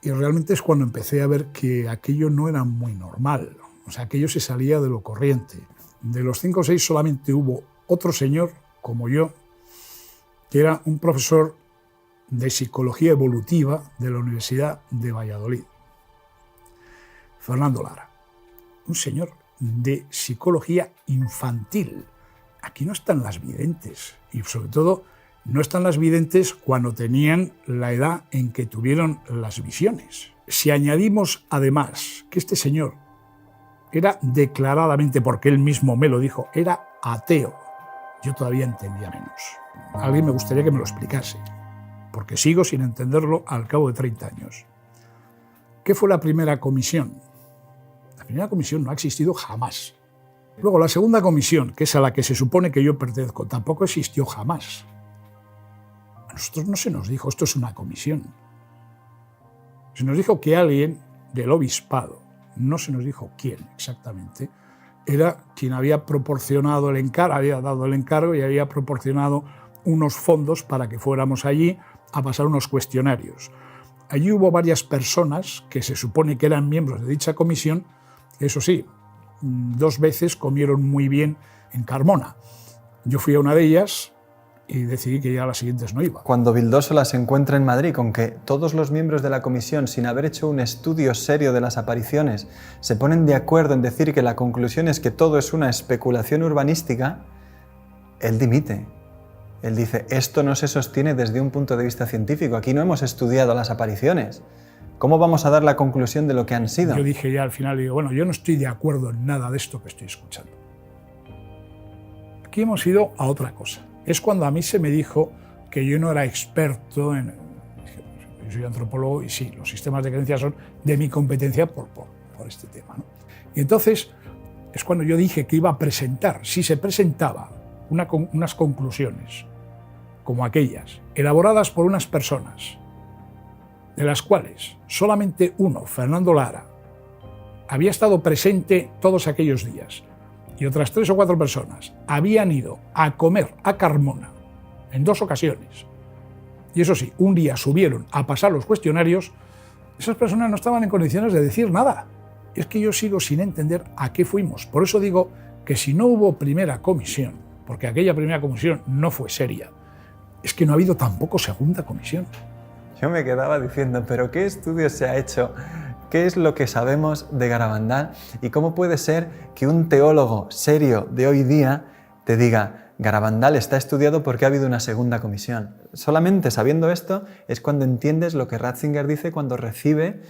S19: Y realmente es cuando empecé a ver que aquello no era muy normal, o sea, aquello se salía de lo corriente. De los 5 o 6 solamente hubo otro señor, como yo, que era un profesor de psicología evolutiva de la Universidad de Valladolid, Fernando Lara, un señor de psicología infantil. Aquí no están las videntes, y sobre todo no están las videntes cuando tenían la edad en que tuvieron las visiones. Si añadimos además que este señor era declaradamente, porque él mismo me lo dijo, era ateo, yo todavía entendía menos. Alguien me gustaría que me lo explicase, porque sigo sin entenderlo al cabo de 30 años. ¿Qué fue la primera comisión? La primera comisión no ha existido jamás. Luego, la segunda comisión, que es a la que se supone que yo pertenezco, tampoco existió jamás. A nosotros no se nos dijo, esto es una comisión. Se nos dijo que alguien del obispado, no se nos dijo quién exactamente, era quien había proporcionado el encargo, había dado el encargo y había proporcionado unos fondos para que fuéramos allí a pasar unos cuestionarios. Allí hubo varias personas que se supone que eran miembros de dicha comisión, eso sí, 2 veces comieron muy bien en Carmona. Yo fui a una de ellas y decidí que ya a las siguientes no iba.
S3: Cuando Vildósola se encuentra en Madrid con que todos los miembros de la comisión, sin haber hecho un estudio serio de las apariciones, se ponen de acuerdo en decir que la conclusión es que todo es una especulación urbanística, él dimite. Él dice, esto no se sostiene desde un punto de vista científico, aquí no hemos estudiado las apariciones. ¿Cómo vamos a dar la conclusión de lo que han sido?
S19: Yo dije ya al final, digo, bueno, yo no estoy de acuerdo en nada de esto que estoy escuchando. Aquí hemos ido a otra cosa. Es cuando a mí se me dijo que yo no era experto en... Yo soy antropólogo y sí, los sistemas de creencias son de mi competencia por este tema, ¿no? Y entonces es cuando yo dije que iba a presentar, si se presentaba unas conclusiones como aquellas, elaboradas por unas personas, de las cuales solamente uno, Fernando Lara, había estado presente todos aquellos días, y otras 3 o 4 personas habían ido a comer a Carmona en 2 ocasiones y eso sí, un día subieron a pasar los cuestionarios, esas personas no estaban en condiciones de decir nada. Y es que yo sigo sin entender a qué fuimos. Por eso digo que si no hubo primera comisión, porque aquella primera comisión no fue seria, es que no ha habido tampoco segunda comisión.
S3: Yo me quedaba diciendo, ¿pero qué estudio se ha hecho? ¿Qué es lo que sabemos de Garabandal? ¿Y cómo puede ser que un teólogo serio de hoy día te diga, Garabandal está estudiado porque ha habido una segunda comisión? Solamente sabiendo esto es cuando entiendes lo que Ratzinger dice cuando recibe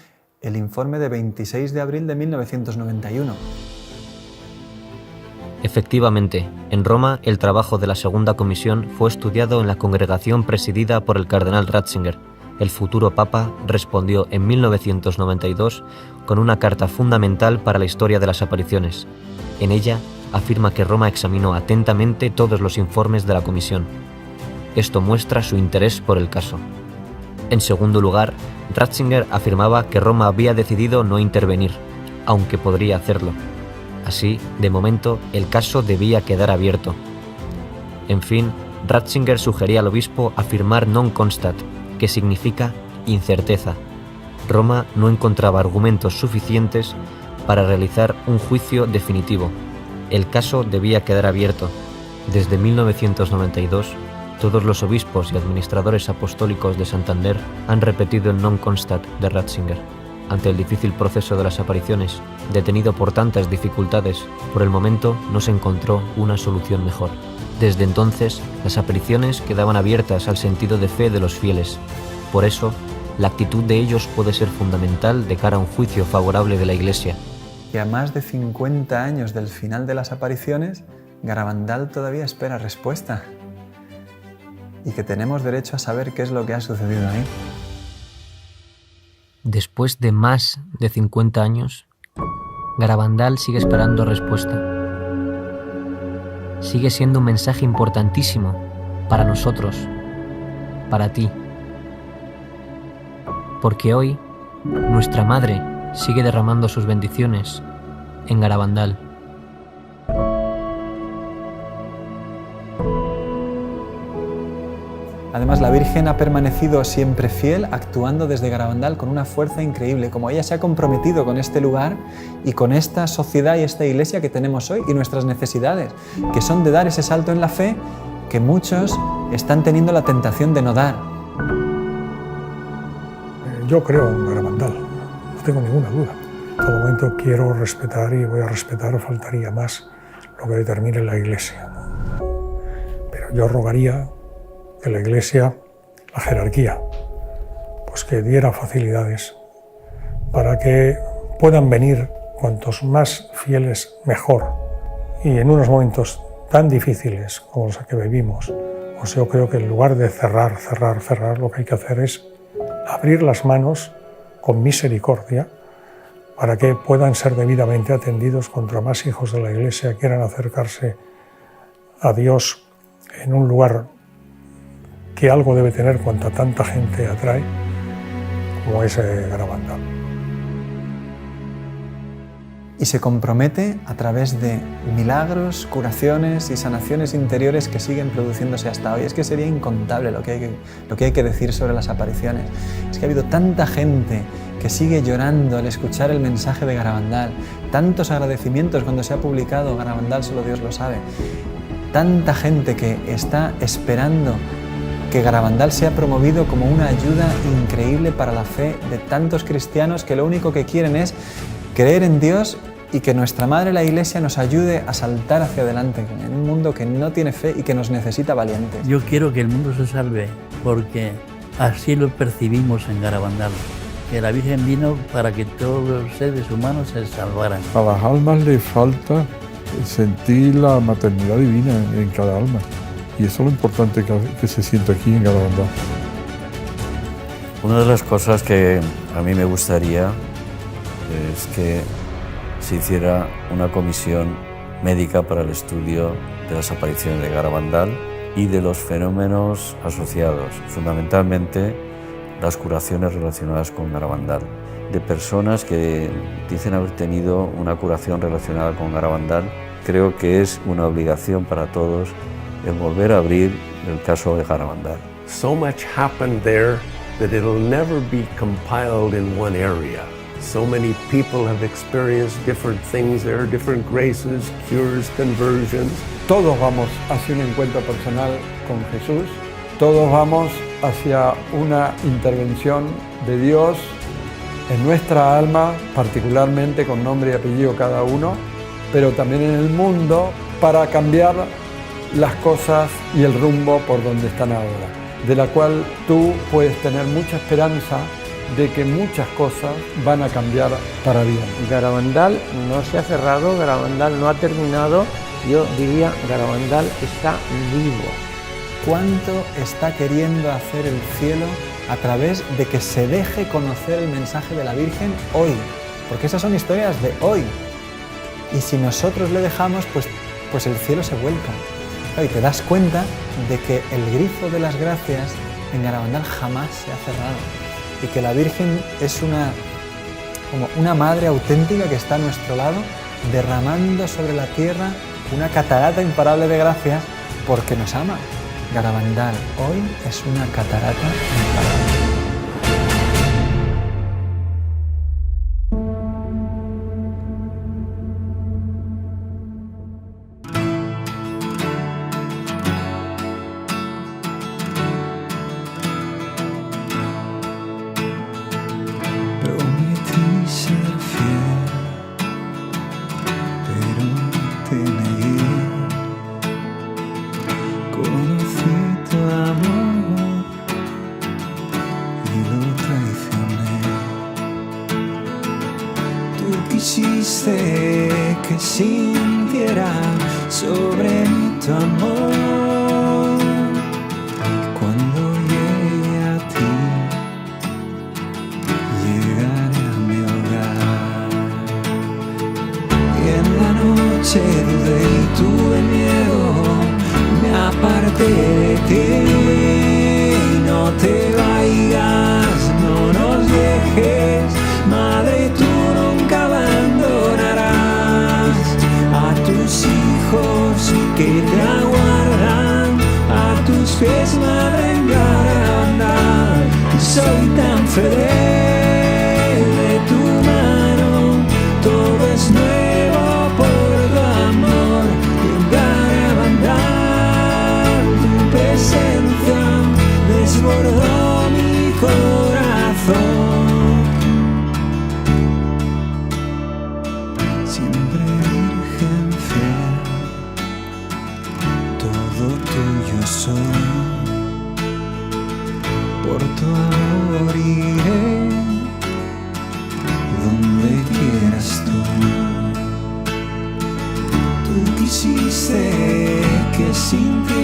S3: el informe de 26 de abril de 1991.
S2: Efectivamente, en Roma el trabajo de la segunda comisión fue estudiado en la congregación presidida por el cardenal Ratzinger. El futuro papa respondió en 1992 con una carta fundamental para la historia de las apariciones. En ella afirma que Roma examinó atentamente todos los informes de la comisión. Esto muestra su interés por el caso. En segundo lugar, Ratzinger afirmaba que Roma había decidido no intervenir, aunque podría hacerlo. Así, de momento, el caso debía quedar abierto. En fin, Ratzinger sugería al obispo afirmar non constat, que significa incerteza. Roma no encontraba argumentos suficientes para realizar un juicio definitivo. El caso debía quedar abierto. Desde 1992, todos los obispos y administradores apostólicos de Santander han repetido el non constat de Ratzinger. Ante el difícil proceso de las apariciones, detenido por tantas dificultades, por el momento no se encontró una solución mejor. Desde entonces, las apariciones quedaban abiertas al sentido de fe de los fieles. Por eso, la actitud de ellos puede ser fundamental de cara a un juicio favorable de la Iglesia.
S3: Y a más de 50 años del final de las apariciones, Garabandal todavía espera respuesta. Y que tenemos derecho a saber qué es lo que ha sucedido ahí.
S2: Después de más de 50 años, Garabandal sigue esperando respuesta. Sigue siendo un mensaje importantísimo para nosotros, para ti. Porque hoy, nuestra Madre sigue derramando sus bendiciones en Garabandal.
S3: Además, la Virgen ha permanecido siempre fiel, actuando desde Garabandal con una fuerza increíble, como ella se ha comprometido con este lugar y con esta sociedad y esta iglesia que tenemos hoy y nuestras necesidades, que son de dar ese salto en la fe que muchos están teniendo la tentación de no dar.
S4: Yo creo en Garabandal, no tengo ninguna duda. En todo momento quiero respetar y voy a respetar, faltaría más, lo que determine la Iglesia. Pero yo rogaría que la Iglesia, la jerarquía, pues que diera facilidades para que puedan venir cuantos más fieles mejor. Y en unos momentos tan difíciles como los que vivimos, pues yo creo que en lugar de cerrar, lo que hay que hacer es abrir las manos con misericordia para que puedan ser debidamente atendidos cuanto más hijos de la Iglesia quieran acercarse a Dios en un lugar que algo debe tener cuanta tanta gente atrae, como es Garabandal.
S3: Y se compromete a través de milagros, curaciones y sanaciones interiores que siguen produciéndose hasta hoy. Es que sería incontable lo que hay que decir sobre las apariciones. Es que ha habido tanta gente que sigue llorando al escuchar el mensaje de Garabandal, tantos agradecimientos cuando se ha publicado Garabandal, solo Dios lo sabe, tanta gente que está esperando que Garabandal sea promovido como una ayuda increíble para la fe de tantos cristianos que lo único que quieren es creer en Dios y que nuestra Madre la Iglesia nos ayude a saltar hacia adelante en un mundo que no tiene fe y que nos necesita valientes.
S7: Yo quiero que el mundo se salve porque así lo percibimos en Garabandal, que la Virgen vino para que todos los seres humanos se salvaran.
S12: A las almas les falta sentir la maternidad divina en cada alma. Y eso es lo importante que se siente aquí en Garabandal.
S11: Una de las cosas que a mí me gustaría es que se hiciera una comisión médica para el estudio de las apariciones de Garabandal y de los fenómenos asociados, fundamentalmente las curaciones relacionadas con Garabandal, de personas que dicen haber tenido una curación relacionada con Garabandal. Creo que es una obligación para todos el volver a abrir el caso de Garabandal.
S18: So much happened there that it'll never be compiled in one area. So many people have experienced different things there, different graces, cures, conversions.
S14: Todos vamos hacia un encuentro personal con Jesús, todos vamos hacia una intervención de Dios en nuestra alma, particularmente con nombre y apellido cada uno, pero también en el mundo para cambiar las cosas y el rumbo por donde están ahora, de la cual tú puedes tener mucha esperanza de que muchas cosas van a cambiar para bien.
S5: Garabandal no se ha cerrado, Garabandal no ha terminado, yo diría Garabandal está vivo.
S3: ¿Cuánto está queriendo hacer el cielo a través de que se deje conocer el mensaje de la Virgen hoy? Porque esas son historias de hoy. Y si nosotros le dejamos, pues el cielo se vuelca. Y te das cuenta de que el grifo de las gracias en Garabandal jamás se ha cerrado. Y que la Virgen es como una madre auténtica que está a nuestro lado, derramando sobre la tierra una catarata imparable de gracias porque nos ama. Garabandal hoy es una catarata imparable.
S20: Quisiste que sintiera sobre mí tu amor. Cuando llegue a ti, llegaré a mi hogar. Y en la noche dudé y tuve miedo, me aparté de ti. No te vayas, no nos dejes, Madre, tú nunca abandonarás a tus hijos que te aguardan, a tus pies, Madre, en Garabandal. Soy tan feliz de tu mano, todo es nuevo por tu amor. Y en Garabandal tu presencia desbordó mi corazón. Soy, por tu amor iré donde quieras tú. Tú quisiste que sintiera